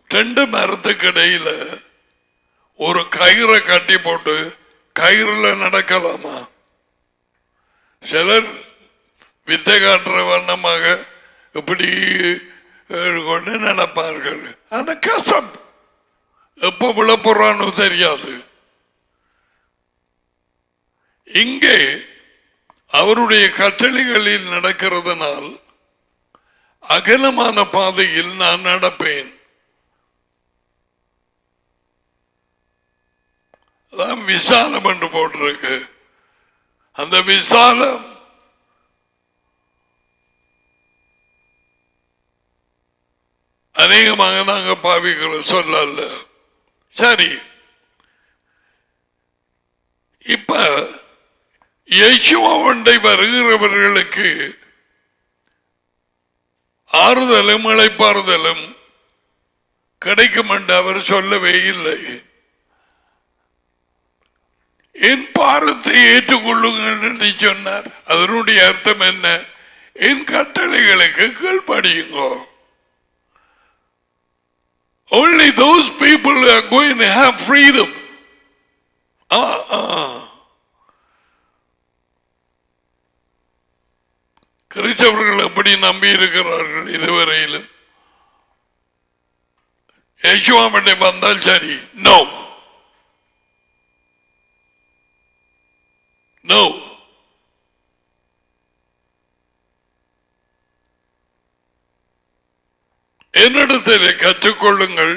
2 மரத்துக்கு இடையில ஒரு கயிறை கட்டி போட்டு கயிறுல நடக்கலாமா? சிலர் வித்தை காட்டுற வண்ணமாக இப்படி கொண்டு நடப்பார்கள். அந்த கஷ்டம் எப்ப விழப்போறான்னு தெரியாது. இங்கே அவருடைய கட்டளைகளில் நடக்கிறதுனால் அகலமான பாதையில் நான் நடப்பேன். அதான் விசாலம் என்று போட்டிருக்கு. அந்த விசாலம் அநேகமாக நாங்க பாவிக்கிற சொல்லல. சரி, இப்ப இயேசுவை வருகிறவர்களுக்கு ஆறுதலும் இளைப்பாறுதலும் கிடைக்கும் என்று அவர் சொல்லவே இல்லை. என் பாரத்தை ஏற்றுக்கொள்ளுங்கள் என்று சொன்னார். அதனுடைய அர்த்தம் என்ன? என் கட்டளைகளுக்கு கீழ்ப்படியுங்கோ. Only those people who are going to have freedom. கிறிஸ்தவர்கள் எப்படி நம்பி இருக்கிறார்கள் இதுவரையிலும்? யேசுவாவிடை வந்தால் சரி. நோ நோ, என்னிடத்தில் கற்றுக்கொள்ளுங்கள்,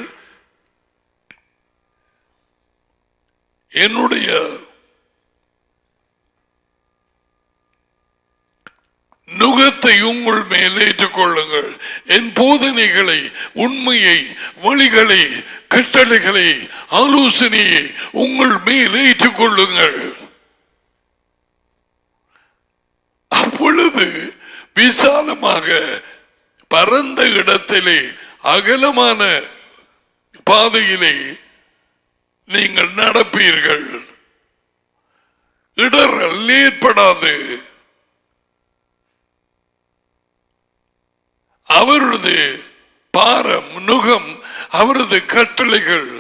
என்னுடைய நுகத்தை உங்கள் மேல் ஏற்றுக்கொள்ளுங்கள், என் போதனைகளை, உண்மையை, வழிகளை, கட்டளைகளை, ஆலோசனையை உங்கள் மேல் ஏற்றுக்கொள்ளுங்கள். அப்பொழுது விசாலமாக பரந்த இடத்திலே அகலமான பாதையிலே நீங்கள் நடப்பீர்கள். இடரல் ஏற்படாது. அவரது பாரம், நுகம், அவரது கட்டளைகள்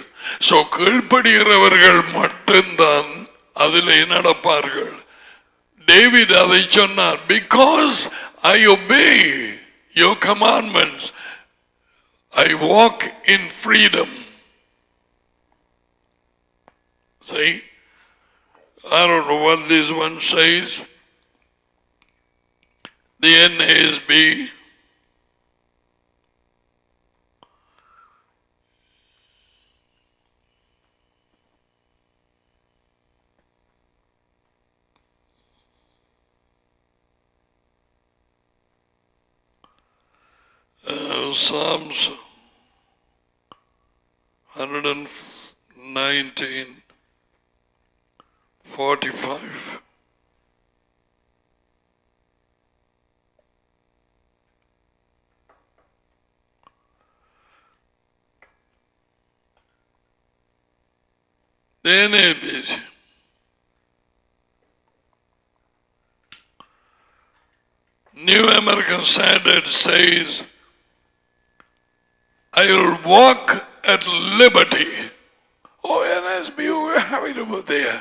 கீழ்ப்படுகிறவர்கள் மட்டும்தான் அதிலே நடப்பார்கள். டேவிட் அதை சொன்னார், because I obey your commandments, I walk in freedom. See, I don't know what this one says. The NASB. Psalms 119:45. Then it is. New American Standard says, I will walk at liberty. Oh, NSB, we have it over there.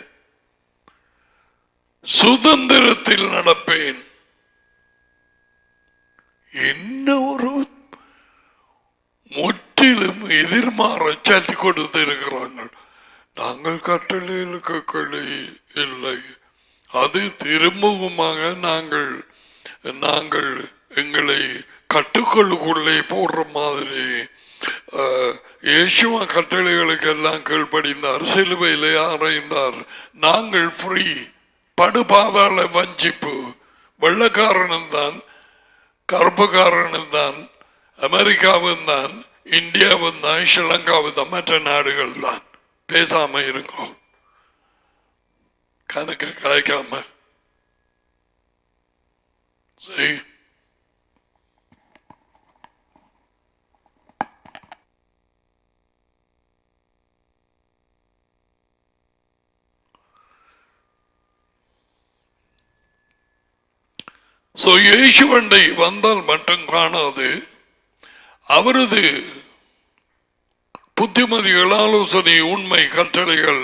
சுதந்திரத்தில் நடப்பேன். என்ன ஒரு முற்றிலும் எதிர்மாற சட்டி கொடுத்து இருக்கிறார்கள். நாங்கள் கட்டளைகளுக்கு இல்லை, அது திரும்பவுமாக நாங்கள் எங்களை கட்டுக்கொள்ளுக்குள்ளே போடுற மாதிரி. இயேசுவ கட்டளைகளுக்கு எல்லாம் கீழ்ப்படிந்தார், சிலுவையிலே அறைந்தார். நாங்கள் ஃப்ரீ. படுபாதாள வஞ்சிப்பு. வெள்ளக்காரனும் தான், கருப்புக்காரனும் தான், அமெரிக்காவும் தான், இந்தியாவும் தான், ஸ்ரீலங்காவும் தான், மற்ற நாடுகள் தான். பேசாம இருக்கும், கணக்கு காய்க்காம. சரி, இயேசுவண்டை வந்தால் மட்டும் காணாது, அவரது புத்திமதிகள், ஆலோசனை, உண்மை, கட்டளைகள்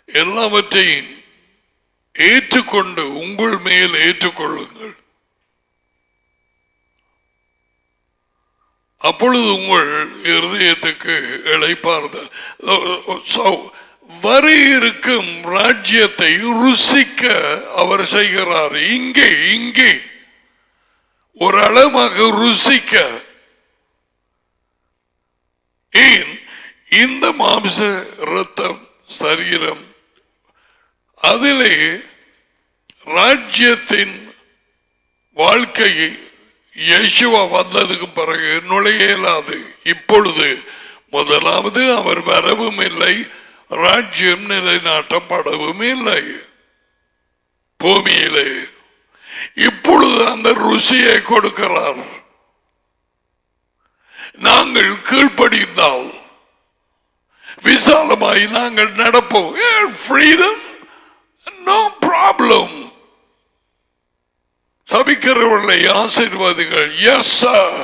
எல்லாவற்றையும் ஏற்றுக்கொண்டு உங்கள் மேல் ஏற்றுக்கொள்ளுங்கள். அப்பொழுது உங்கள் இருதயத்துக்கு இளைப்பாறுதல். வர இருக்கும் ராஜ்யத்தை ருசிக்க அவர் செய்கிறார். இங்கே ஒரு அளவாக ருசிக்க. ஏன் இந்த மாம்ச இரத்தம் சரீரம் அதிலே ராஜ்யத்தின் வாழ்க்கையை இயேசுவா வந்ததுக்கு பிறகு நுழைய இயலாது. இப்பொழுது முதலாவது அவர் வரவும் இல்லை, ராஜ்யம் நிலைநாட்டப்படவும் இல்லை பூமியிலே. இப்பொழுது அந்த ருசியை கொடுக்கிறார். நாங்கள் கீழ்ப்படிந்தால் விசாலமாய் நாங்கள் நடப்போம். Freedom, no problem. சபிக்கிறவர்களை ஆசீர்வாதிகள். Yes sir.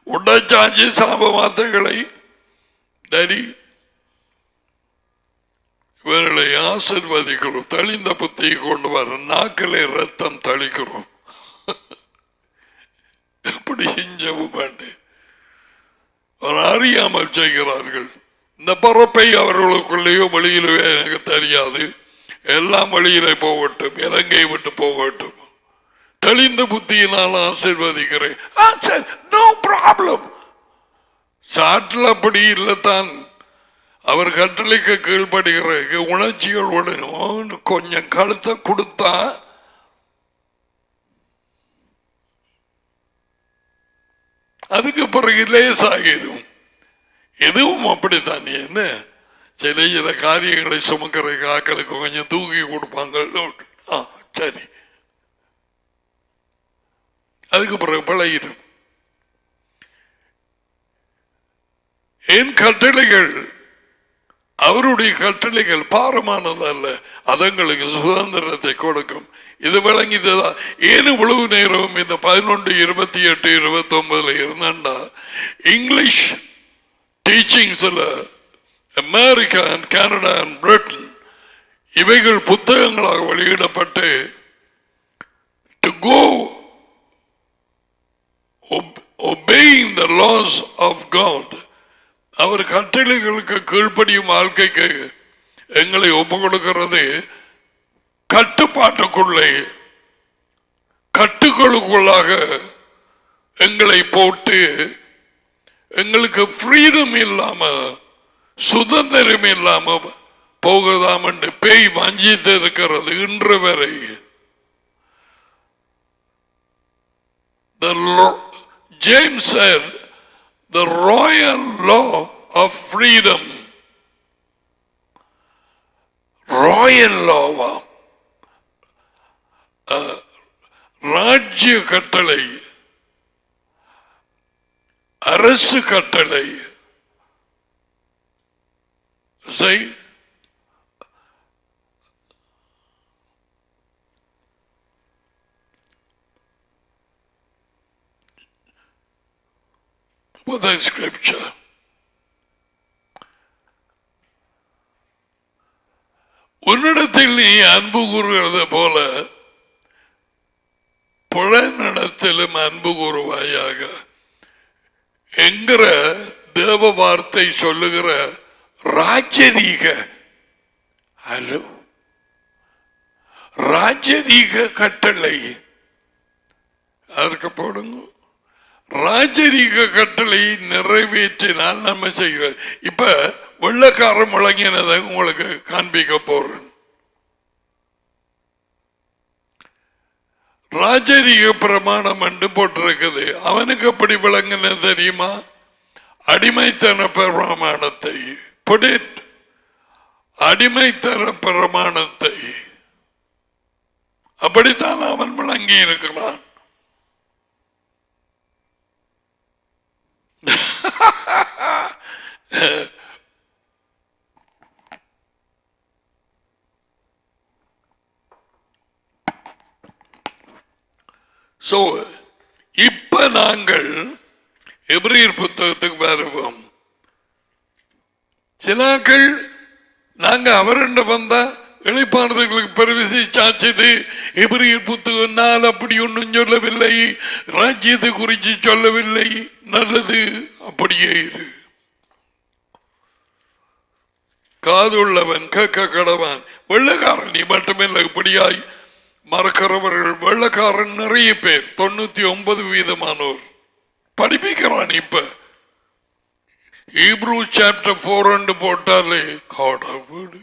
உடச்சாஞ்சி சாப வார்த்தைகளை டரி இவர்களை ஆசீர்வதிக்கிறோம். தெளிந்த புத்தியை கொண்டு வர நாக்கிலே ரத்தம் தளிக்கிறோம். எப்படி செஞ்சவும் வேண்டே அறியாமல் செய்கிறார்கள். இந்த பரப்பை அவர்களுக்குள்ளேயோ வெளியிலோ எனக்கு தெரியாது. எல்லாம் வெளியிலே போகட்டும், இலங்கை விட்டு போகட்டும். தெளிந்த புத்தியினால் ஆசீர்வதிக்கிறேன். No problem. சாட்டில் அப்படி இல்லைத்தான். அவர் கட்டளைக்கு கீழ்படுகிற உணர்ச்சிகள் உடனும் கொஞ்சம் கழுத்தை கொடுத்தா அதுக்கு பிறகு லேசாகிடும். எதுவும் அப்படித்தான். என்ன சில காரியங்களை சுமக்கிற காக்களுக்கு கொஞ்சம் தூக்கி கொடுப்பாங்க. சரி, அதுக்கு பிறகு பழகிடும். என் கட்டளைகள், அவருடைய கட்டளைகள் பாரமானது அல்ல, அதங்களுக்கு சுதந்திரத்தை கொடுக்கும். இது விளங்கியதா? ஏன் இவ்வளவு நேரம் இந்த 11, 28, 29 இருந்தா இங்கிலீஷ் டீச்சிங்ஸ்ல America and Canada and Britain இவைகள் புத்தகங்களாக வெளியிடப்பட்டு to go obeying the laws of God, அவர் கட்டளைகளுக்கு கீழ்ப்படியும் வாழ்க்கைக்கு எங்களை ஒப்புக் கொடுக்கிறது. கட்டுப்பாட்டுக்குள்ளே கட்டுகளுக்குள்ளாக எங்களை போட்டு எங்களுக்கு ஃப்ரீடம் இல்லாம சுதந்திரம் இல்லாம போகலாம் என்று பேய் வஞ்சித்து இருக்கிறது இன்று வரை. James said the royal law of freedom, royal law, ராஜ்ய கட்டளை, அரசு கட்டளை, with the scripture. உன்னிடத்தில் நீ அன்பு கூறுகிறது போல புலனிடத்திலும் அன்பு கூறுவாயாக என்கிற தேவ வார்த்தை சொல்லுகிற ராஜரீக ராஜரீக கட்டளை அதற்கு போடுங்க. ராஜரீக கட்டளை நிறைவேற்றினால் நம்ம செய்கிறது. இப்ப வெள்ளக்காரன் முழங்கினதை உங்களுக்கு காண்பிக்க போறேன். ராஜரீக பிரமாணம் என்று போட்டிருக்குது. அவனுக்கு எப்படி விளங்கின தெரியுமா? அடிமைத்தன பிரமாணத்தை அடிமைத்தன பிரமாணத்தை அப்படித்தான் அவன் விளங்கி இருக்கிறான். இப்ப நாங்கள் எபிரேயர் புத்தகத்துக்கு வருவோம். சிலாக்கள் நாங்க அவரண்ட வந்தா இழைப்பானதுகளுக்கு பெருவிசை சாட்சிது எபிரேயர் புத்தகம் நாள் அப்படி ஒன்றும் சொல்லவில்லை, ராஜ்யத்தை குறித்து சொல்லவில்லை. நல்லது, அப்படியே இரு. காதுள்ளவன் கேட்க கடவான். வெள்ளக்காரன் நீ மட்டுமில்லை, இப்படியாய் மறக்கிறவர்கள் வெள்ளக்காரன் நிறைய பேர், 99% படிப்பிக்கிறான். இப்ப ஹீப்ரூ சாப்டர் 4 போட்டாலே காடா வீடு.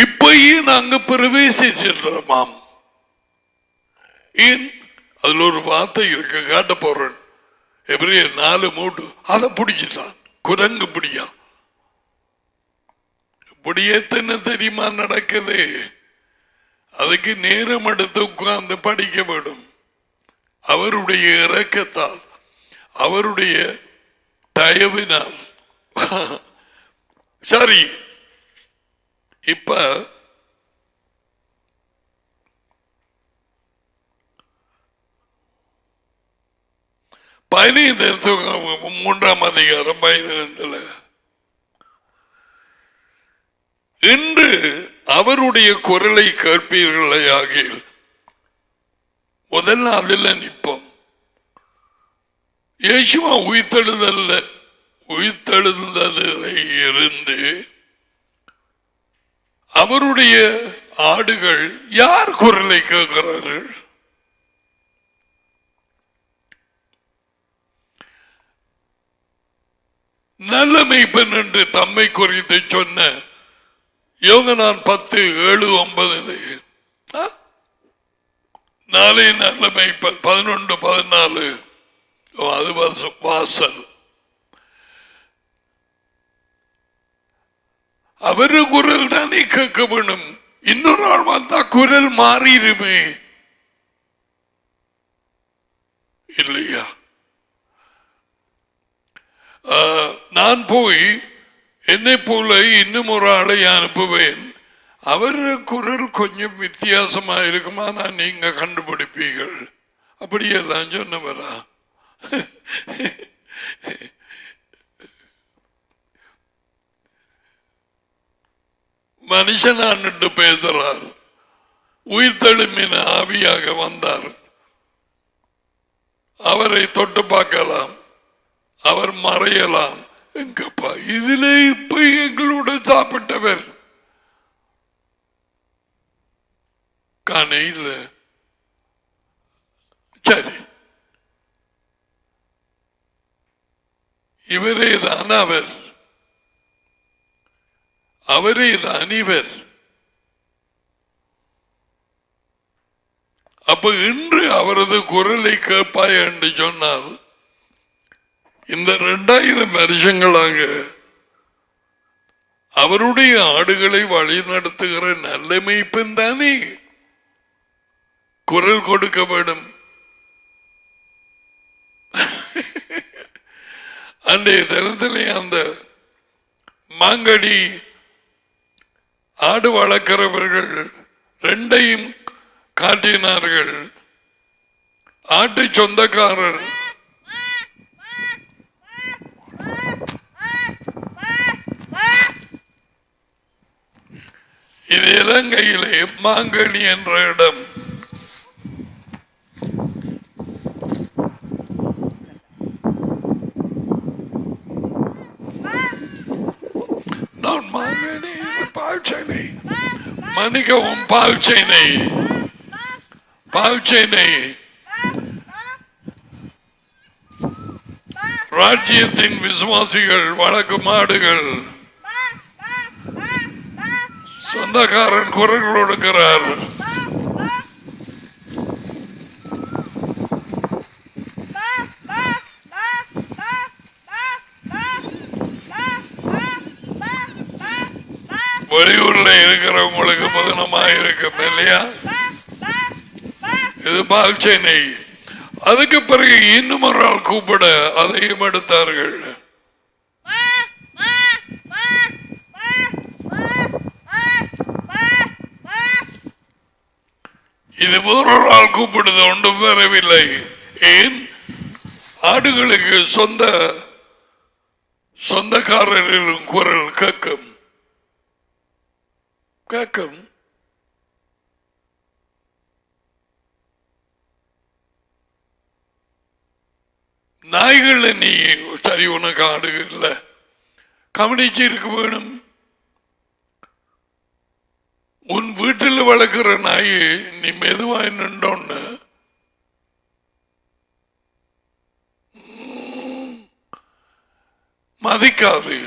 இப்பயும் நாங்க பிரவேசிச்சிடமாம். ஏன்? அதுல ஒரு வார்த்தை இருக்கு, காட்ட போறேன். எபிரேயர் 4:3 அதை பிடிச்சிட்டான். குரங்கு பிடியா இப்படியேத்தன தெரியுமா நடக்குது. அதுக்கு நேரம் எடுத்து உட்கார்ந்து படிக்க வேண்டும். அவருடைய இரக்கத்தால், அவருடைய தயவினால். சரி, இப்ப மூன்றாம் அதிகாரம் 15 இன்று அவருடைய குரலை கேட்பீர்களே ஆகில் முதல்ல அதில் நிற்போம். இயேசுவா உயிர்த்தெழுந்ததிலே இருந்து அவருடைய ஆடுகள் யார் குரலை கேட்கிறார்கள்? நல்ல மெய்ப்பன் என்று தம்மை குறித்து சொன்ன யோகனான் 10:7-9 நாளை நல்ல மெய்ப்பன் 11-14 அது வாசல். அவரு குரல் தானே கேட்க வேணும். இன்னொரு ஆள் வந்தா குரல் மாறிடுமே இல்லையா? நான் போய் என்னை போல இன்னும் ஒரு ஆளை அனுப்புவேன். அவர் குரல் கொஞ்சம் வித்தியாசமா இருக்குமா, நான் நீங்க கண்டுபிடிப்பீர்கள். அப்படியெல்லாம் சொன்னவரா? மனுஷனான்ட்டு பேசுறார். உயிர்த்தெழும்பின ஆவியாக வந்தார். அவரை தொட்டு பார்க்கலாம், அவர் மறையலாம். எங்கப்பா இதுல இப்ப எங்களோட சாப்பிட்டவர் காண இல்ல. சரி, இவரே தான் அவர், அவரே தான் இவர். அப்ப இன்று அவரது குரலை கேட்பாய் என்று சொன்னால், இந்த 2000 வருஷங்களாக அவருடைய ஆடுகளை வழி நடத்துகிற நல்ல மேய்ப்பன் தானே குரல் கொடுக்க வேண்டும். அன்றைய தினத்திலே அந்த மாங்கடி ஆடு வளர்க்கிறவர்கள் ரெண்டையும் காட்டினார்கள். ஆட்டு சொந்தக்காரர் இது இலங்கையிலே மாங்கனி என்ற இடம். நான் மாங்கனி பால்சேனை மன்னிக்கவும், பால்சேனை ராஜ்யத்தின் விசுவாசிகள் வழக்கு மாடுகள். சொந்தக்காரன் குரல் கொடுக்கிறார். வெளியூர்ல இருக்கிறவங்களுக்கு புதனமாக இருக்கும் இல்லையா? இது பால்சேனை. அதுக்கு பிறகு இன்னும் ஒரு ஆள் கூப்பிட அதையும் எடுத்தார்கள். இது வேறொரு ஆள் கூப்பிடுது, ஒன்றும் வரவில்லை. ஏன்? ஆடுகளுக்கு சொந்தக்காரர்களும் குரல் கேட்கும். நாய்கள் நீ சரி உனக்கு ஆடு இல்லை கவனிச்சு இருக்க வேணும். உன் வீட்டில் வளர்க்கிற நாய் நீ மெதுவாய் நின்றோன்னு மதிக்காது.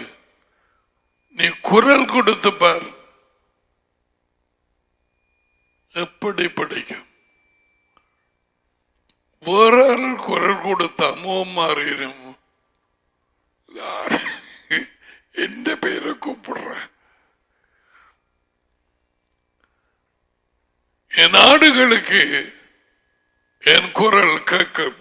நீ குரல் கொடுத்து பார், எப்படி பிடிக்கும். வேற குரல் கொடுத்தா முகம் மாறிடும். எந்த பேரை கூப்பிடுற? என் ஆடுகளுக்கு என் குரல் கேட்கும்.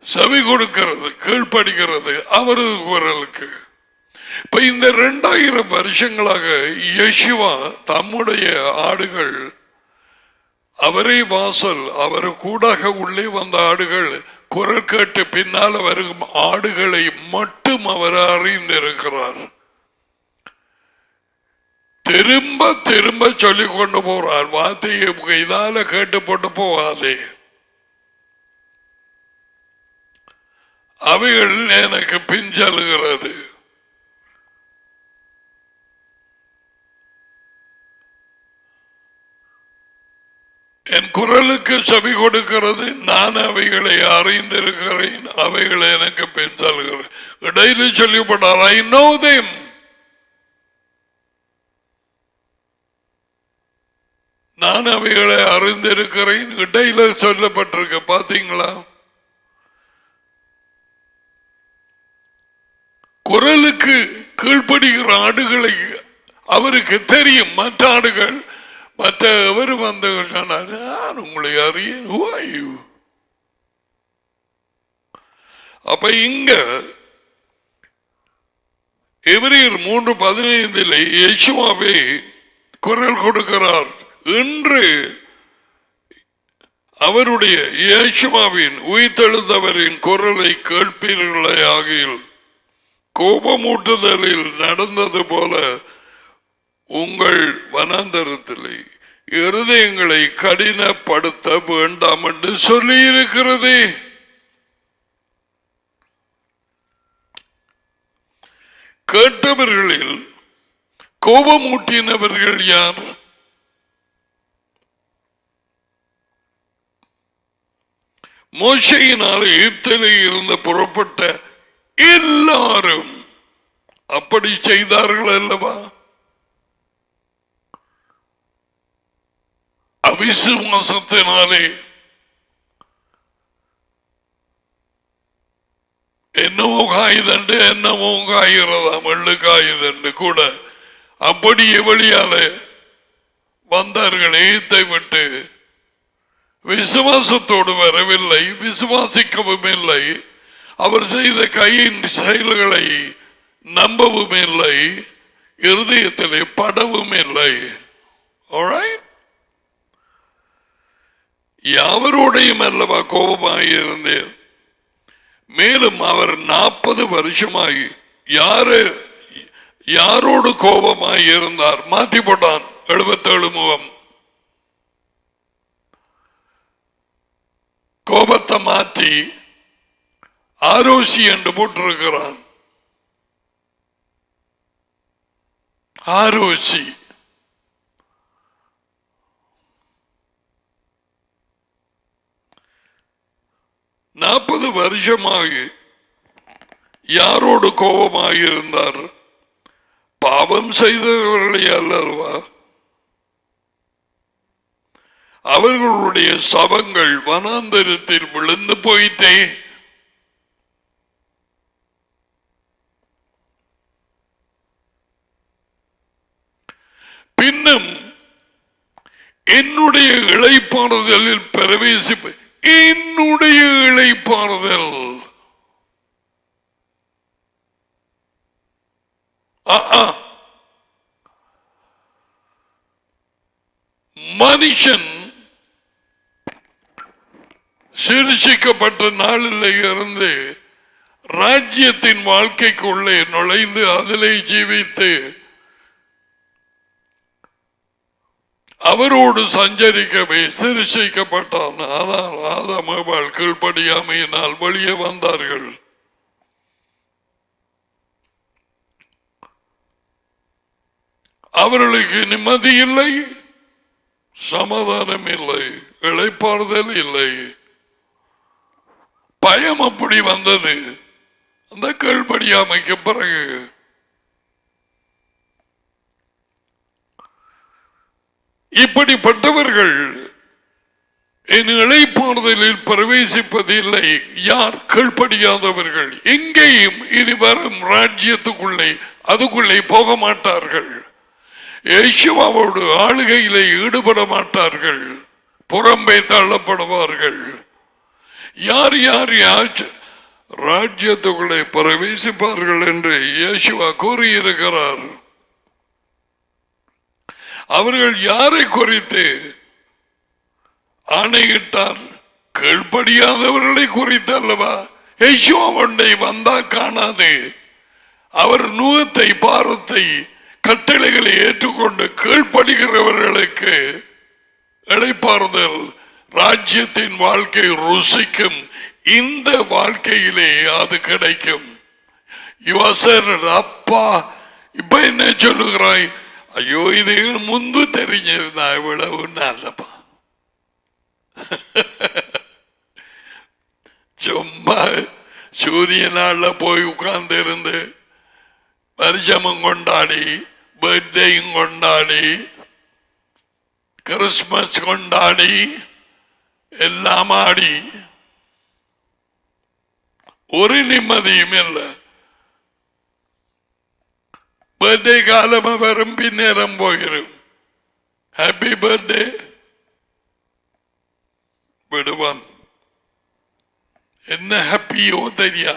செவி கொடுக்கிறது, கீழ்ப்படுகிறது அவரது குரலுக்கு. இப்ப இந்த 2000 வருஷங்களாக யேசுவா தம்முடைய ஆடுகள், அவரை வாசல், அவர் கூடாக உள்ளே வந்த ஆடுகள் குரல் கேட்டு பின்னால் வரும் ஆடுகளை மட்டும் அவர் அறிந்திருக்கிறார். திரும்ப திரும்ப சொல்லிக் கொண்டு போறார். வார்த்தையை இதால கேட்டு போட்டு போகாதே, அவைகள் எனக்கு பிஞ்சலுகிறது. என் குரலுக்கு செவி கொடுக்கிறது, நான் அவைகளை அறிந்திருக்கிறேன், அவைகளை எனக்கு பின்சல்கிறேன். இடையில சொல்லப்பட்டார், I know them. நான் அவைகளை அறிந்திருக்கிறேன். இடையில சொல்லப்பட்டிருக்க பாத்தீங்களா? குரலுக்கு கீழ்ப்படுகிற ஆடுகளை அவருக்கு தெரியும். மற்ற ஆடுகள் மற்ற எவர் வந்து சொன்னார், நான் உங்களை அறியேன். அப்ப இங்க எபிரேயர் 3:15 யேசுவாவே குரல் கொடுக்கிறார். இன்று அவருடைய யேசுவாவின் உயிர்த்தெழுந்தவரின் குரலை கேட்பீர்களே ஆகியில் கோபமூட்டுதலில் நடந்தது போல உங்கள் வனாந்தரத்திலே இருதயங்களை கடினப்படுத்த வேண்டாம் என்று சொல்லி இருக்கிறது. கேட்டவர்களில் கோபமூட்டினவர்கள் யார்? மோசையினால் எகிப்திலே இருந்து புறப்பட்ட எல்லாரும் அப்படி செய்தார்கள் அல்லவா? அவிசுவாசத்தினாலே என்னவோ காயுதண்டு என்னவோ காய்கிறதாம், எள்ளு காயுதண்டு கூட அப்படியே வழியால வந்தார்கள். எகிப்தை விட்டு விசுவாசத்தோடு வரவில்லை, விசுவாசிக்கவும் இல்லை, அவர் செய்த கையின் செயல்களை நம்பவும் இல்லை, இருதயத்திலே படவும் இல்லை. யாவரோடையும் அல்லவா கோபமாயிருந்தேன். மேலும் அவர் 40 வருஷமாகி யாரோடு கோபமாயிருந்தார்? மாத்தி போட்டான். 77 முகம் கோபத்தை மாற்றி ஆரோசி என்று போட்டிருக்கிறான். ஆரோசி நாற்பது வருஷமாகி யாரோடு கோபமாயிருந்தார்? பாவம் செய்தவர்களே அல்லவா? அவர்களுடைய சவங்கள் வனாந்தரத்தில் விழுந்து போயிட்டே. பின்னும் என்னுடைய இளைப்பாறுதலில் பிரவேசிப்பு, என்னுடைய இளைப்பாறுதல் மனுஷன் சிருஷிக்கப்பட்ட நாளில் இருந்து ராஜ்யத்தின் வாழ்க்கைக்குள்ளே நுழைந்து அதிலே ஜீவித்து அவரோடு சஞ்சரிக்கவே சிருஷிக்கப்பட்டான். ஆனால் ஆதாம் கீழ்ப்படியாமையினால் வெளியே வந்தார்கள். அவர்களுக்கு நிம்மதி இல்லை, சமாதானம் இல்லை, இளைப்பாறுதல் இல்லை. பயம் அப்படி வந்தது அந்த கீழ்ப்படியாமைக்கு பிறகு. இப்படிப்பட்டவர்கள் என் இளைப்பாறுதலில் பிரவேசிப்பதில்லை. யார்? கீழ்ப்படியாதவர்கள். எங்கேயும் இனி வரும் ராஜ்யத்துக்குள்ளே அதுக்குள்ளே போக மாட்டார்கள். யேசுவோடு ஆளுகையிலே ஈடுபட மாட்டார்கள், புறம்பே தள்ளப்படுவார்கள். யார் யார் ராஜ்யத்துக்குள்ளே பிரவேசிப்பார்கள் என்று இயேசுவா கூறியிருக்கிறார். அவர்கள் யாரை குறித்து ஆணையிட்டார்? கீழ்ப்படியாதவர்களை குறித்து அல்லவா? யேசுவா ஒன்றை வந்தா காணாது. அவர் நுகத்தை பாரத்தை கட்டளைகளை ஏற்றுக்கொண்டு கீழ்ப்படுகிறவர்களுக்கு இளைப்பாறுதல், ராஜ்யத்தின் வாழ்க்கை ருசிக்கும். இந்த வாழ்க்கையிலே அது கிடைக்கும். அப்பா இப்ப என்ன சொல்லுகிறாய்? ஐயோ, இது முன்பு தெரிஞ்சிருந்தா இவ்வளவு நல்லப்பா. சும்மா சூரிய நாள்ல போய் உட்கார்ந்து இருந்து வருஷமும் கொண்டாடி, பர்த்டேயும் கொண்டாடி, கிறிஸ்துமஸ் கொண்டாடி, எல்லாம் ஆடி ஒரு நிம்மதியும் இல்லை. பர்த்டே காலமா வரும், பின்னேரம் போயிரும். ஹாப்பி பர்த்டே விடுவான். என்ன ஹாப்பியோ தெரியா.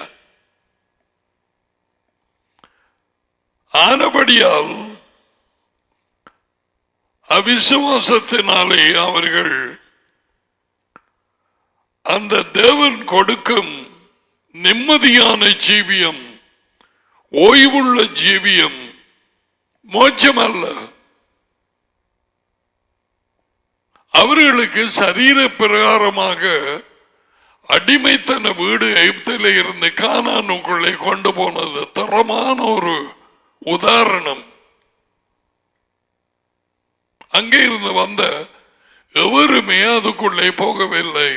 ஆனபடியால் அவிசுவாசத்தினாலே அவர்கள் அந்த தேவன் கொடுக்கும் நிம்மதியான ஜீவியம் ஓய்வுள்ள ஜீவியம் மோட்சம் அல்ல. அவர்களுக்கு சரீர பிரகாரமாக அடிமைத்தன வீடு எகிப்திலே இருந்து கானானுக்குள்ளே கொண்டு போனது தரமான ஒரு உதாரணம். அங்கே இருந்து வந்த எவருமே அதுக்குள்ளே போகவில்லை.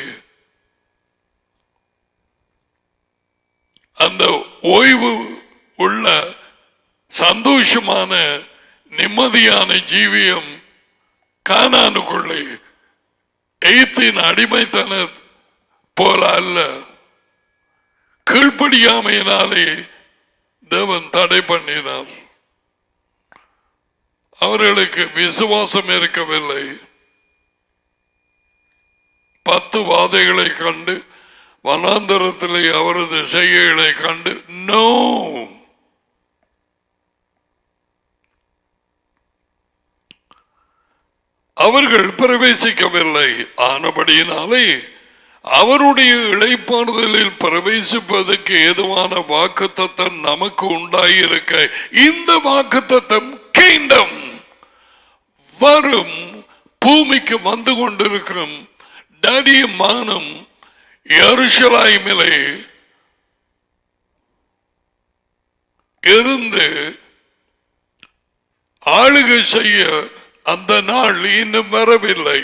அந்த ஓய்வு உள்ள சந்தோஷமான நிம்மதியான ஜீவியம் கானானுக்குள்ளே எகிப்தின் அடிமைத்தன போல அல்ல. கீழ்ப்படியாமையினாலே தேவன் தடை பண்ணினார். அவர்களுக்கு விசுவாசம் இருக்கவில்லை. 10 வாதைகளை கண்டு வனாந்தரத்திலே அவரது செய்கைகளை கண்டு நோ, அவர்கள் பிரவேசிக்கவில்லை. ஆனபடியினாலே அவருடைய இளைப்பாறுதலில் பிரவேசிப்பதற்கு ஏதுவான வாக்குத்தத்தம் நமக்கு உண்டாயிருக்க, இந்த வாக்குத்தத்தம் கிங்டம் வரும் பூமிக்கு வந்து கொண்டிருக்கும் டேடி மானம் எருசலேமிலே இருந்து ஆளுகை செய்ய அந்த நாள் இன்னும் வரவில்லை.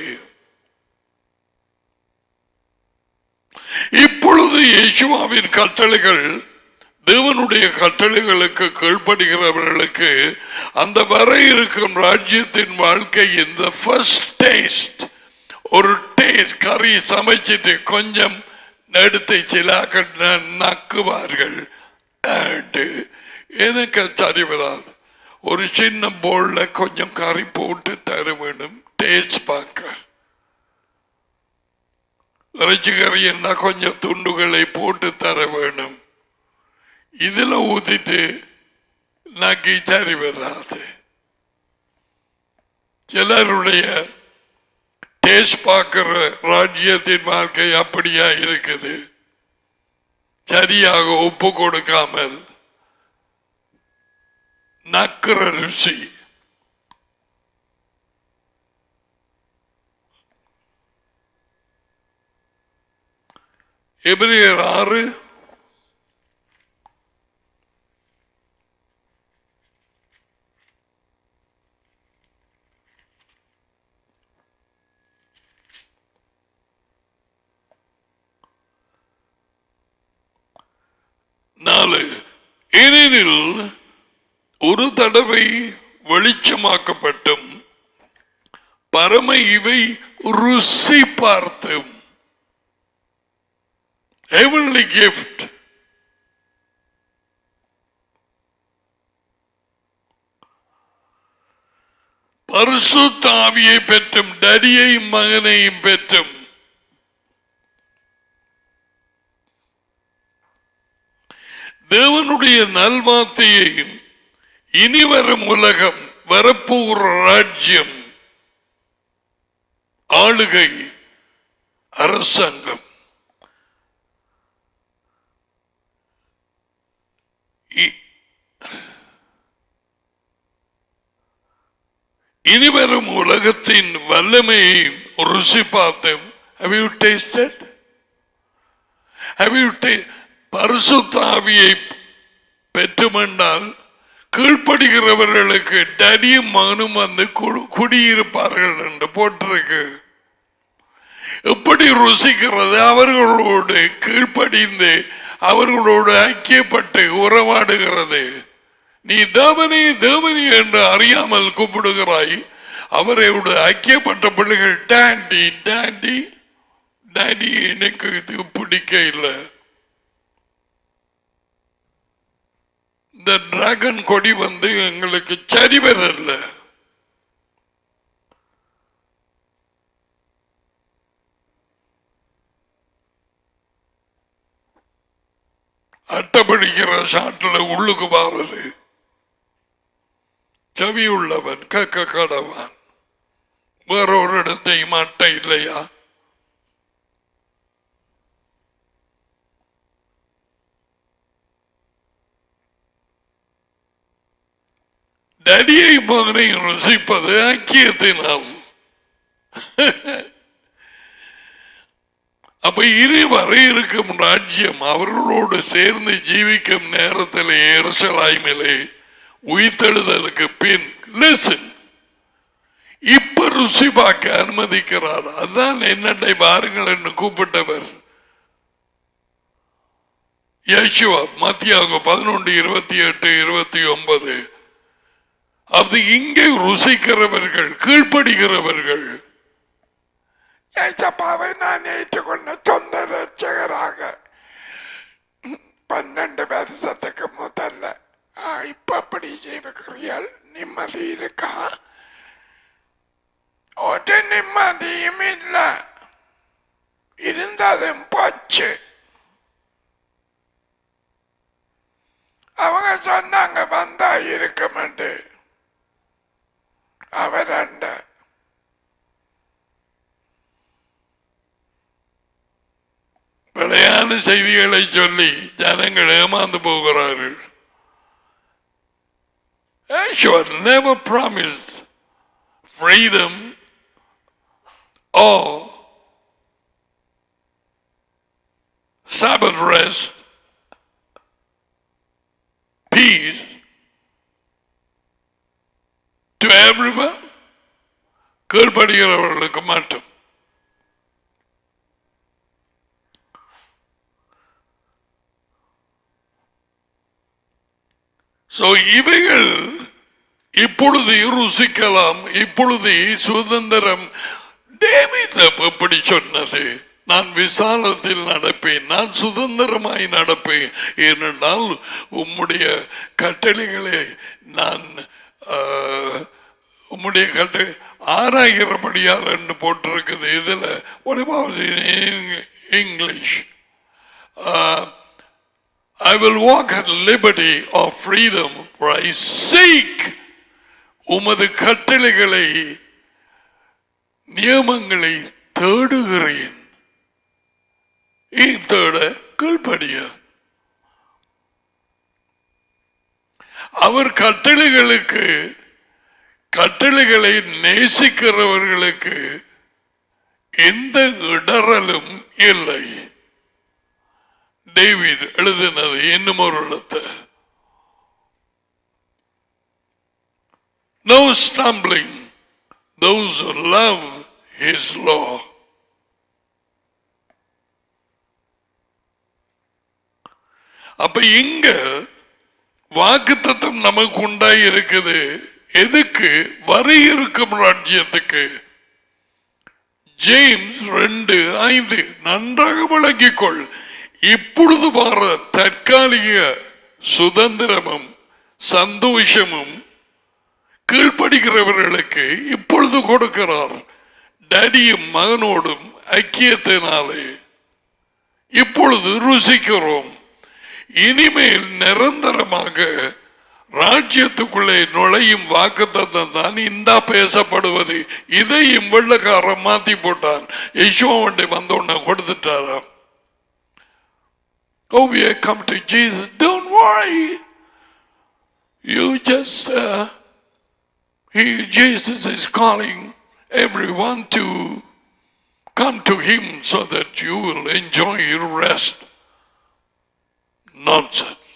இப்பொழுது இயேசுவின் கட்டளைகள், தேவனுடைய கட்டளைகளுக்கு கீழ்ப்படுகிறவர்களுக்கு அந்த வர இருக்கும் ராஜ்யத்தின் வாழ்க்கை இந்த ஃபர்ஸ்ட் டேஸ்ட், ஒரு டேஸ்ட். கறி சமைச்சிட்டு கொஞ்சம் எடுத்து சில நக்குவார்கள். எனக்கு சரி வராது. ஒரு சின்ன போல்ல கொஞ்சம் கறி போட்டு தர வேண்டும் டேஸ்ட் பார்க்க. இறைச்சி கறி என்ன கொஞ்சம் துண்டுகளை போட்டு தர வேண்டும். இதுல ஊத்திட்டு நக்கி சரி வராது. சிலருடைய டேஸ்ட் பார்க்கிற ராஜ்யத்தின் வாழ்க்கை அப்படியா இருக்குது. சரியாக உப்பு கொடுக்காமல் நக்கிற ருசி. எபிரேயர் 6 4. ஏனெனில் ஒரு தடவை வெளிச்சமாக்கப்பட்டும் பரம இவை ருசி பார்த்தும் heavenly gift பரிசுத்த ஆவியை பெற்றும் டடியையும் மகனையும் பெற்றும் தேவனுடைய நல்வார்த்தையையும் இனிவரும் உலகம் வரப்போகிற ராஜ்யம் ஆளுகை அரசாங்கம் இனிவரும் உலகத்தின் வல்லமையை ருசி பார்த்தோம். Have you tasted? Have you பரிசுத்த ஆவியை பெற்றுமென்றால் கீழ்ப்படுகிறவர்களுக்கு டடியும் மகனும் வந்து குடியிருப்பார்கள் என்று போட்டிருக்கு. எப்படி ருசிக்கிறது? அவர்களோடு கீழ்ப்படிந்து அவர்களோடு ஐக்கியப்பட்டு உறவாடுகிறது. நீ தேவனே தேவனே என்று அறியாமல் கூப்பிடுகிறாய். அவரோடு ஐக்கியப்பட்ட பிள்ளைகள் டாண்டி டாண்டி டாடி எனக்கு இது பிடிக்க இல்லை. இந்த டிராகன் கொடி வந்து எங்களுக்கு சரி வரல. அட்டை பிடிக்கிற சாட்டில் உள்ளுக்கு பாருது. செவி உள்ளவன் கேட்க கடவன். வேற ஒரு இடத்தையும் அட்டை இல்லையா? டடியை மகனை ருசிப்பது ஐக்கியத்தினால். அப்ப இரு வரை இருக்கும் ராஜ்யம் அவர்களோடு சேர்ந்து ஜீவிக்கும் நேரத்தில் எருசலேமிலே உயிர்த்தெழுதலுக்கு பின் லிசன் இப்ப ருசி பார்க்க அனுமதிக்கிறார். அதுதான் என்னட்டை பாருங்கள் என்று கூப்பிட்டவர் யேசுவா. மத்தியாக 11:28-29. அது இங்கே ருசிக்கிறவர்கள் கீழ்ப்படுகிறவர்கள். ஏசப்பாவை நான் ஏற்றுக்கொண்ட சொந்த ரட்சகராக 12 வருஷத்துக்கு முதல்ல இப்ப அப்படி செய்வீர்கள். நிம்மதி இருக்கா? ஒரு நிம்மதியும் இல்ல. இருந்ததும் போச்சு. அவங்க சொன்னாங்க வந்தா இருக்குமென்று. அவரண்ட விளையாட செய்திகளை சொல்லி ஜனங்கள் ஏமாந்து போகிறார்கள். Yeshua never promised freedom or Sabbath rest, peace to everyone. கீழ்ப்படுகிறவர்களுக்கு மட்டும். இவைகள் இப்பொழுது ருசிக்கலாம், இப்பொழுது சுதந்திரம். டேவிட் எப்படி சொன்னது? நான் விசாலத்தில் நடப்பேன், நான் சுதந்திரமாய் நடப்பேன், ஏனென்றால் உம்முடைய கட்டளைகளை நான் உம்முடைய கட்டளை ஆராய்கிறபடியால் என்று போட்டிருக்குது. இதுல English I will walk at liberty of freedom, for I seek உமது கட்டளைகளை நியமங்களை தேடுகிறேன். தேட கீழ்ப்படிய அவர் கட்டளைகளை நேசிக்கிறவர்களுக்கு எந்த இடரலும் இல்லை. டேவிட் எழுதினது இன்னும் ஒரு இடத்தை. No stumbling those who love his law. அப்ப இங்க வாக்குத்தத்தம் நமக்கு உண்டாய் இருக்குது. எதுக்கு? வரி இருக்கும் ராஜ்யத்துக்கு. ஜேம்ஸ் 2:5 நன்றாக விளங்கிக்கொள். இப்பொழுது வர தற்காலிக சுதந்திரமும் சந்தோஷமும் கீழ்ப்படுகிறவர்களுக்கு இப்பொழுது கொடுக்கிறார். டடியும் மகனோடும் ஐக்கியத்தினாலே இப்பொழுது ருசிக்கிறோம். இனிமேல் நிரந்தரமாக ராஜ்யத்துக்குள்ளே நுழையும் வாக்குத்தத்தம் தான் இந்த பேசப்படுவது. இதையும் வெள்ளக்காரன் மாத்தி போட்டான். யெகோவா வந்தோன்னு கொடுத்துட்டாராம். Oh, we have come to Jesus. Don't worry. You just, Jesus is calling everyone to come to Him so that you will enjoy your rest. Nonsense.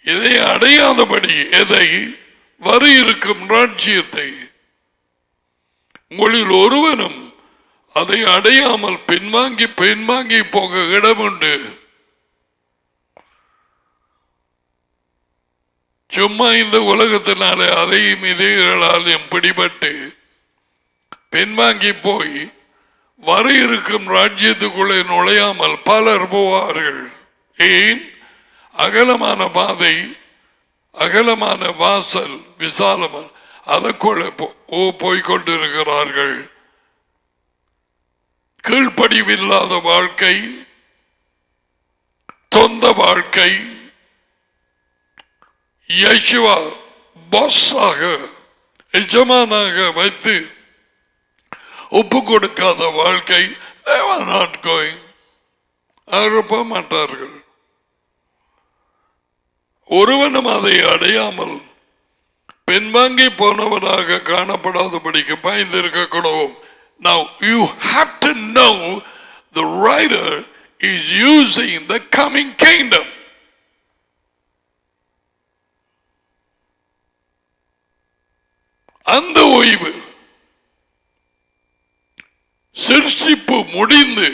இதை அடையாதபடி எதை வர இருக்கும் ராஜ்யத்தை உங்களில் ஒருவனும் அதை அடையாமல் பின்வாங்கி போக இடமுண்டு. சும்மா இந்த உலகத்தினாலே அதையும் இதேகளாலையும் பிடிபட்டு பின்வாங்கி போய் வர இருக்கும் ராஜ்யத்துக்குள்ளே நுழையாமல் பலர் போவார்கள். ஏன்? அகலமான பாதை, அகலமான வாசல், விசாலமான அதற்குள்ளே போய்கொண்டிருக்கிறார்கள். கீழ்ப்படிவில்லாத வாழ்க்கை, சொந்த வாழ்க்கை, யெகோவா பாஸாக எஜமானாக வைத்து ஒப்பு கொடுக்காத வாழ்க்கை. They were not going. அவர் போக மாட்டார்கள். ஒருவனும் அதை அடையாமல் பின்வாங்கி போனவனாக காணப்படாதபடிக்கு பயந்திருக்க கூடவும். Now you have to know the writer is using the coming kingdom. அந்த ஓய்வு சிருஷ்டிப்பு முடிந்து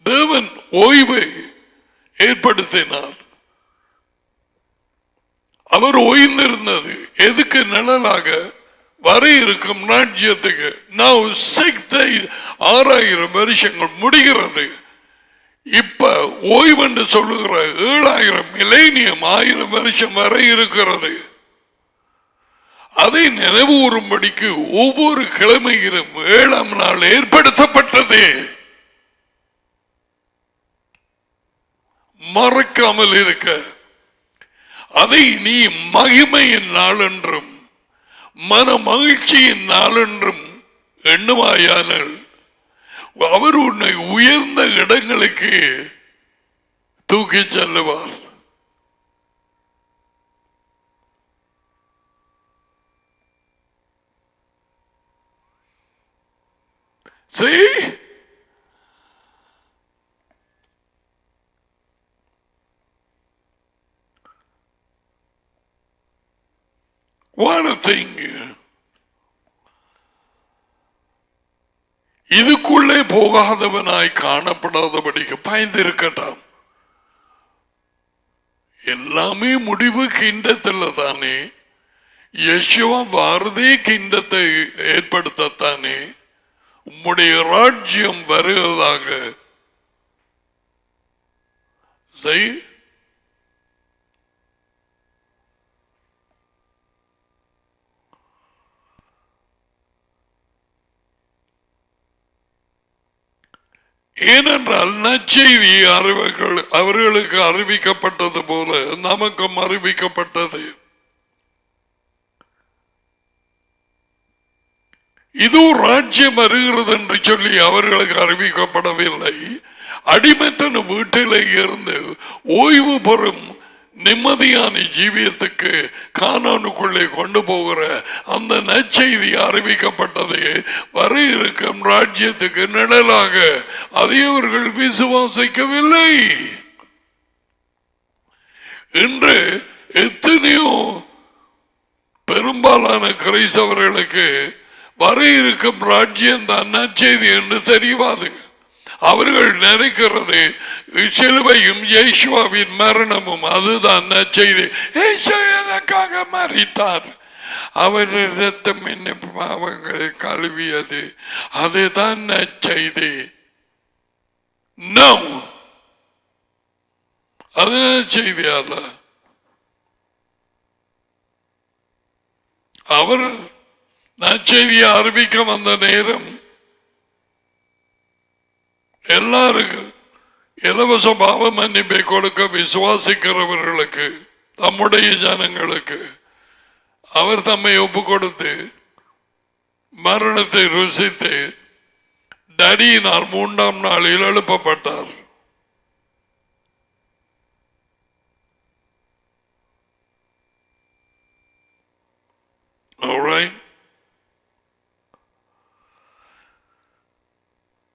தேவன் ஓய்வை ஏற்படுத்தினார். அவர் ஓய்ந்திருந்தது எதுக்கு? நிழலாக வர இருக்கும் ராஜ்யத்துக்கு. Now 6 days 6000 வருஷங்கள் முடிகிறது. இப்ப ஓய்வென்று சொல்லுகிற 7000 மிலேனியம் 1000 வருஷம் வரை இருக்கிறது. அதை நினைவுறும்படிக்கு ஒவ்வொரு கிழமையிலும் 7ஆம் நாள் ஏற்படுத்தப்பட்டது. மறக்காமல் இருக்க அதை நீ மகிமையின் நாள் என்றும் மன மகிழ்ச்சியின் நாள் என்றும் எண்ணுவாயானால் அவர் உன்னை உயர்ந்த இடங்களுக்கு தூக்கி செல்லுவார். See? What a thing. இதுக்குள்ளே போகாதவனாய் காணப்படாதபடிக்கு பயந்திருக்கட்டாம். எல்லாமே முடிவு கிண்டத்தில் தானே. யெஷுவா வாரதே கிண்டத்தை ஏற்படுத்தத்தானே. உம்முடைய ராஜ்யம் வருவதாக செய். ஏனென்றால் நற்செய்தி அவர்களுக்கு அறிவிக்கப்பட்டது போல நமக்கும் அறிவிக்கப்பட்டது. இது ராஜ்யம் வருகிறது என்று சொல்லி அவர்களுக்கு அறிவிக்கப்படவில்லை. அடிமைத்தன வீட்டிலே இருந்து ஓய்வு பெறும் நிம்மதியான ஜீவியத்துக்கு கானானுக்குள்ளே கொண்டு போகிற அந்த நற்செய்தி அறிவிக்கப்பட்டது. வர இருக்கும் ராஜ்யத்துக்கு நிழலாக. அதை அவர்கள் விசுவாசிக்கவில்லை. இன்று எத்தனையோ பெரும்பாலான கிறிஸ்தவர்களுக்கு வர இருக்கும் ராஜ்யம் தான் நற்செய்தி என்று தெரியாது. அவர்கள் நினைக்கிறது சிலுவையும் இயேசுவின் மரணமும் அதுதான் நற்செய்தி. எனக்காக மரித்தார், அவர் ரத்தம் என்ன பாவங்களை கழுவியது, அதுதான் நற்செய்தி. அது நற்செய்தி அல்ல. அவர் நற்செய்தியை அறிவிக்க வந்த நேரம் எல்லாருக்கும் இலவச பாவ மன்னிப்பை கொடுக்க விசுவாசிக்கிறவர்களுக்கு, தம்முடைய ஜனங்களுக்கு அவர் தம்மை ஒப்பு கொடுத்து மரணத்தை ருசித்து டடியினால் 3ஆம் நாளில் எழுப்பப்பட்டார்.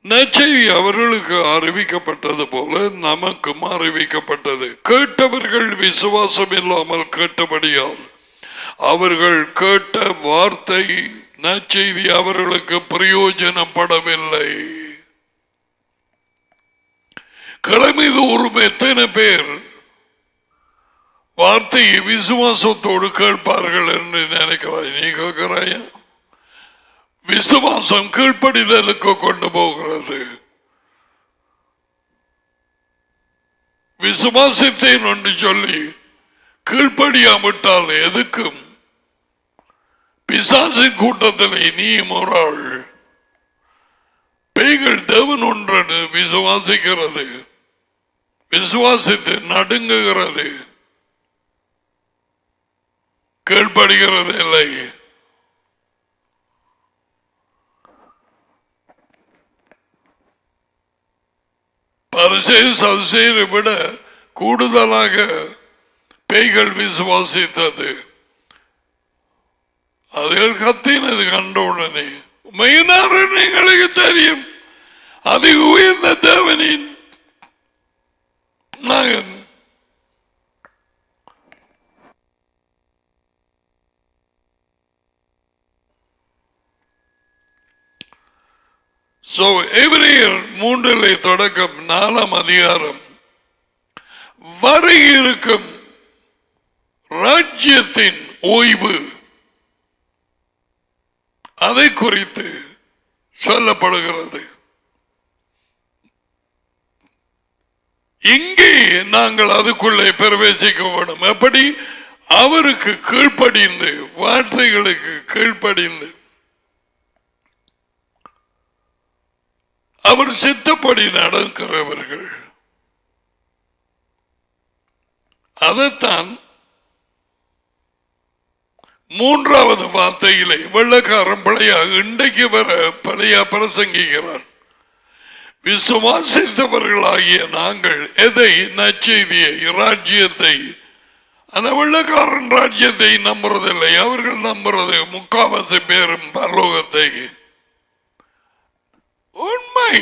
நற்செய்தி அவர்களுக்கு அறிவிக்கப்பட்டது போல நமக்கும் அறிவிக்கப்பட்டது. கேட்டவர்கள் விசுவாசம் இல்லாமல் கேட்டபடியால் அவர்கள் கேட்ட வார்த்தை நற்செய்தி அவர்களுக்கு பிரயோஜனப்படவில்லை. கிழமை தோறும் எத்தனை பேர் வார்த்தையை விசுவாசத்தோடு கேட்பார்கள் என்று நினைக்கிறாய்? நீ கேட்கிறாய? விசுவாசம் கீழ்ப்படிதலுக்கு கொண்டு போகிறது. விசுவாசித்தேன் என்று சொல்லி கீழ்ப்படியாவிட்டால் எதுக்கும் பிசாசின் கூட்டத்தில் நீயும் ஒரு ஆள். பேய்கள் தேவன் ஒன்று விசுவாசிக்கிறது, விசுவாசித்து நடுங்குகிறது, கீழ்ப்படுகிறது இல்லை. பரிசேயரை விட கூடுதலாக பேய்கள் விசுவாசித்தது. அதுகள் கத்தினது கண்ட உடனே மெயினார் எங்களுக்கு தெரியும், அது உயர்ந்த தேவனின் மகன். So எபிரேயர் 3 தொடக்கம் 4 அதிகாரம் வரை இருக்கும் ராஜ்யத்தின் ஓய்வு, அதை குறித்து சொல்லப்படுகிறது. இங்கே நாங்கள் அதுக்குள்ளே பிரவேசிக்க வேண்டும். எப்படி? அவருக்கு கீழ்ப்படிந்து, வார்த்தைகளுக்கு கீழ்ப்படிந்து, அவர் சித்தப்படி நடக்கிறவர்கள். அதைத்தான் மூன்றாவது வார்த்தையிலே வெள்ளக்காரன் பிழையாக இன்றைக்கு வர பழைய பிரசங்கிக்கிறார். விசுவாசித்தவர்களாகிய நாங்கள் எதை? நற்செய்தியை, ராஜ்யத்தை. அந்த வெள்ளக்காரன் ராஜ்யத்தை நம்புறதில்லை. அவர்கள் நம்புறது முக்காவாசி பேரும் பரலோகத்தை. உண்மை.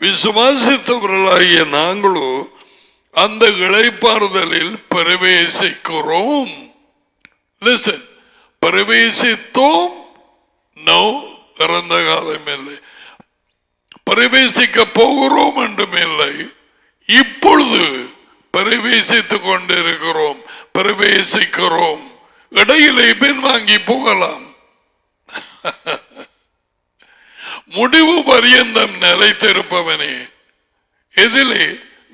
விசுவாசித்தவர்களாகிய நாங்களோ அந்த இளைப்பாறுதலில் பிரவேசிக்கிறோம். லிசன், பிரவேசித்தோம். நோ, இறந்த காலம் இல்லை. பிரவேசிக்க போகிறோம் என்றும் இல்லை, இப்பொழுது பிரவேசித்துக் கொண்டிருக்கிறோம், பிரவேசிக்கிறோம். இடையிலே பின்வாங்கி போகலாம். முடிவு பரியந்தம் நிலைத்திருப்பவனே எதிலே?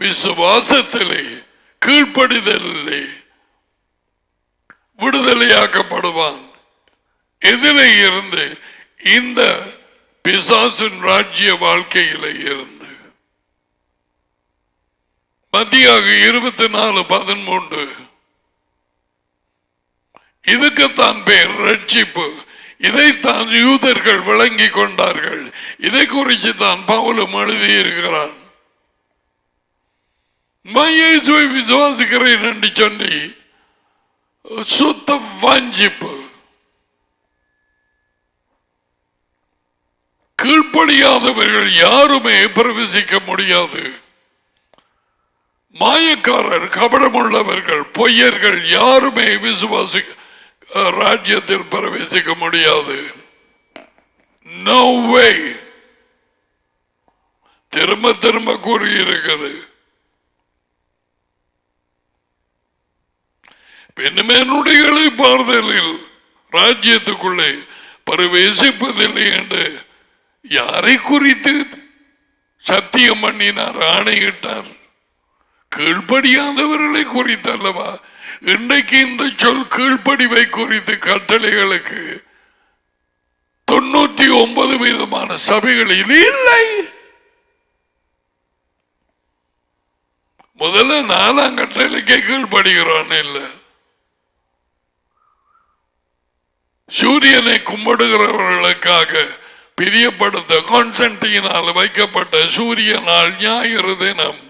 விசுவாசத்திலே, கீழ்ப்படிதலிலே விடுதலையாக்கப்படுவான். எதிலே இருந்து? இந்த பிசாசின் ராஜ்ய வாழ்க்கையிலே இருந்து. மத்தியாக 24:13. இதுக்குத்தான் பேர் ரட்சிப்பு. இதைத்தான் யூதர்கள் விளங்கி கொண்டார்கள். இதை குறித்து தான் பவுலும் எழுதியிருக்கிறான். இயேசுவை விசுவாசிக்கிறேன் என்று சொல்லி சுத்த வஞ்சிப்பு. கீழ்ப்படியாதவர்கள் யாருமே பிரவேசிக்க முடியாது. மாயக்காரர், கபடமுள்ளவர்கள், பொய்யர்கள் யாருமே ராஜ்யத்தில் பிரவேசிக்க முடியாது. No way. திரும்ப திரும்ப கூறியிருக்கிறது. பெண்ணுடைய இளைப்பாறுதலில் ராஜ்யத்துக்குள்ளே பிரவேசிப்பதில்லை என்று யாரை குறித்து சத்தியம் பண்ணினார், ஆணையிட்டார்? கீழ்ப்படியாதவர்களை குறித்து அல்லவா? இன்றைக்கு இந்த சொல் கீழ்ப்படிவை குறித்து கட்டளைகளுக்கு 99% சபைகளில் இல்லை. முதல்ல 4ஆம் கட்டளைக்கே கீழ்ப்படுகிறான். இல்லை, சூரியனை கும்பிடுகிறவர்களுக்காக பிரியப்படுத்த கான்ஸ்டன்டினால் வைக்கப்பட்ட சூரிய நாள் ஞாயிறு தினம்.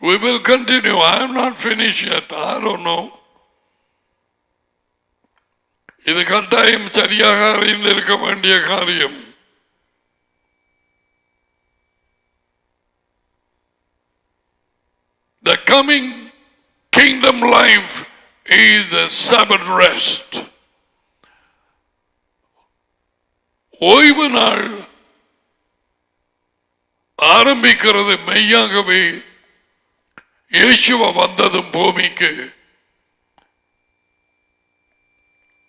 We will continue. I am not finished yet. I don't know. இது கட்டாயம் சரியாக அறிந்திருக்க வேண்டிய காரியம். The coming kingdom life is the Sabbath rest. ஓய்வு நாள் ஆரம்பிக்கிறது மெய்யாகவே இயேசுவ வந்ததும் பூமிக்கு.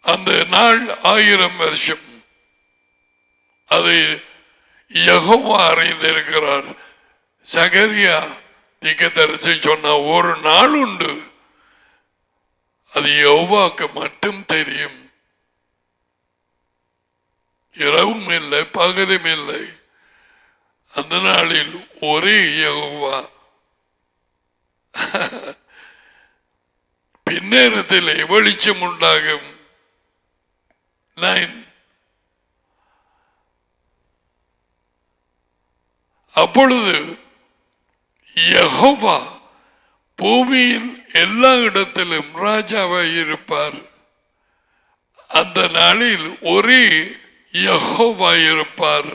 அந்த நாள் 1000 வருஷம். அதை யெகோவா அறிந்திருக்கிறார். சகரியா தீர்க்கதரிசி சொன்ன ஒரு நாள் உண்டு, அது யெகோவாக்கு மட்டும் தெரியும். இரவும் இல்லை, பகலும் இல்லை. அந்த நாளில் ஒரே யெகோவா. பின்னேரத்திலே வெளிச்சம் உண்டாகும். 9 அப்பொழுது யெகோவா பூமியின் எல்லா இடத்திலும் ராஜாவாய் இருப்பார். அந்த நாளில் ஒரே யெகோவா இருப்பார்.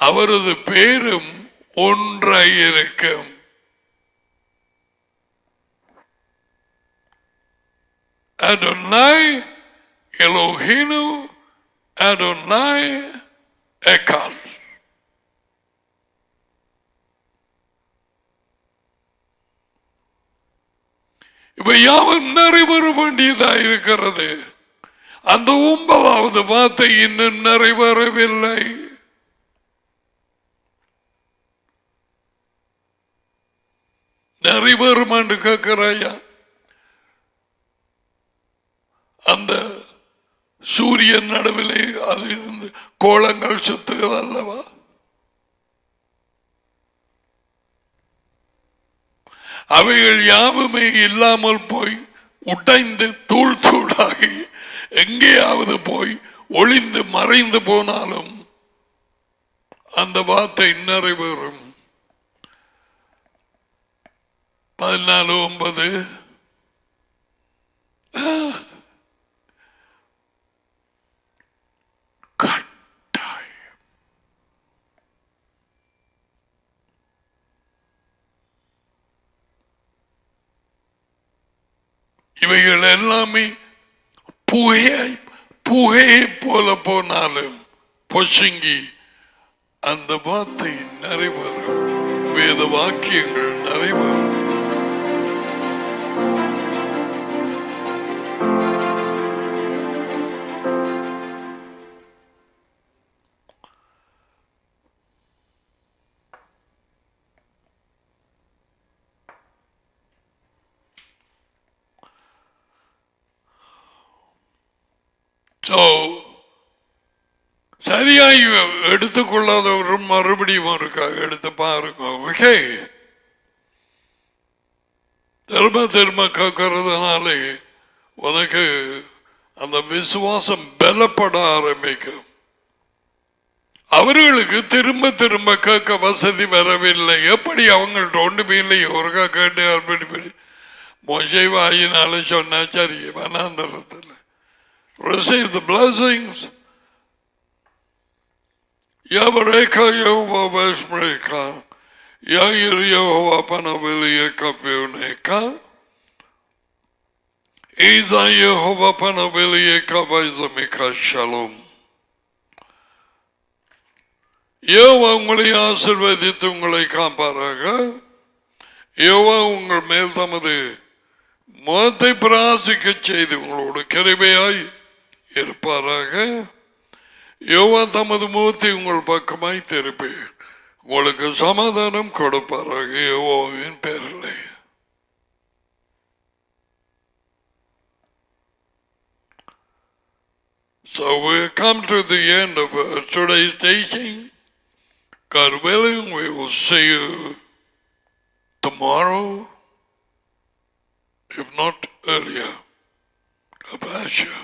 அவரது பேரும் ஒன்றாயிருக்கும். Adonai Eloheinu Adonai Echad. இப்ப யாவும் நிறைவேற வேண்டியதாக இருக்கிறது. அந்த 9வது வார்த்தை இன்னும் நிறைவேறவில்லை. நிறைவேறும் என்று கேட்கிறாயா? அந்த சூரியன் நடுவிலே அது இருந்து கோலங்கள் சுத்துகிறது அல்லவா? அவைகள் யாவுமே இல்லாமல் போய் உடைந்து தூள் தூளாகி எங்கேயாவது போய் ஒளிந்து மறைந்து போனாலும் அந்த வார்த்தை நிறைவேறும். 14:9 இவைகள் எல்லாமே புகையை போல போனாலும் பொசுங்கி அந்த வார்த்தை நிறைவேறும். வேத வாக்கியங்கள் நிறைவேறும். சரியாய் எடுத்துக்கொள்ளாதவரும் மறுபடியும் இருக்காக எடுத்து பாருங்க. ஓகே, திரும்ப திரும்ப கேட்கறதுனாலே உனக்கு அந்த விசுவாசம் பலப்பட ஆரம்பிக்கும். அவர்களுக்கு திரும்ப திரும்ப கேட்க வசதி வரவில்லை. எப்படி அவங்கள்ட்ட ஒன்றுமே இல்லை. ஒருக்கா கேட்டு அப்படி மோசை வாயினால சொன்னா சரி. வனாந்தரத்தில் receive the blessings. Yavareka Yehova Veshmreka Yair Yehova Panaviliyeka Vioneka Iza Yehova Panaviliyeka Vaizamika Shalom. Jehovah உங்களை ஆசீர்வதித்து உங்களை காப்பாராக. யெகோவா உங்கள் மேல் தமது முகத்தை பிரகாசிக்க செய்து உங்களோடு கிருபையாய் இருப்பாராக. யெகோவா தமது முகத்தை உங்கள் பக்கமாய் திருப்பி உங்களுக்கு சமாதானம் கொடுப்பாராக. யெகோவாவின் பேரிலே. So we come to the end of today's teaching. God willing, we will see you tomorrow, if not earlier. God bless you.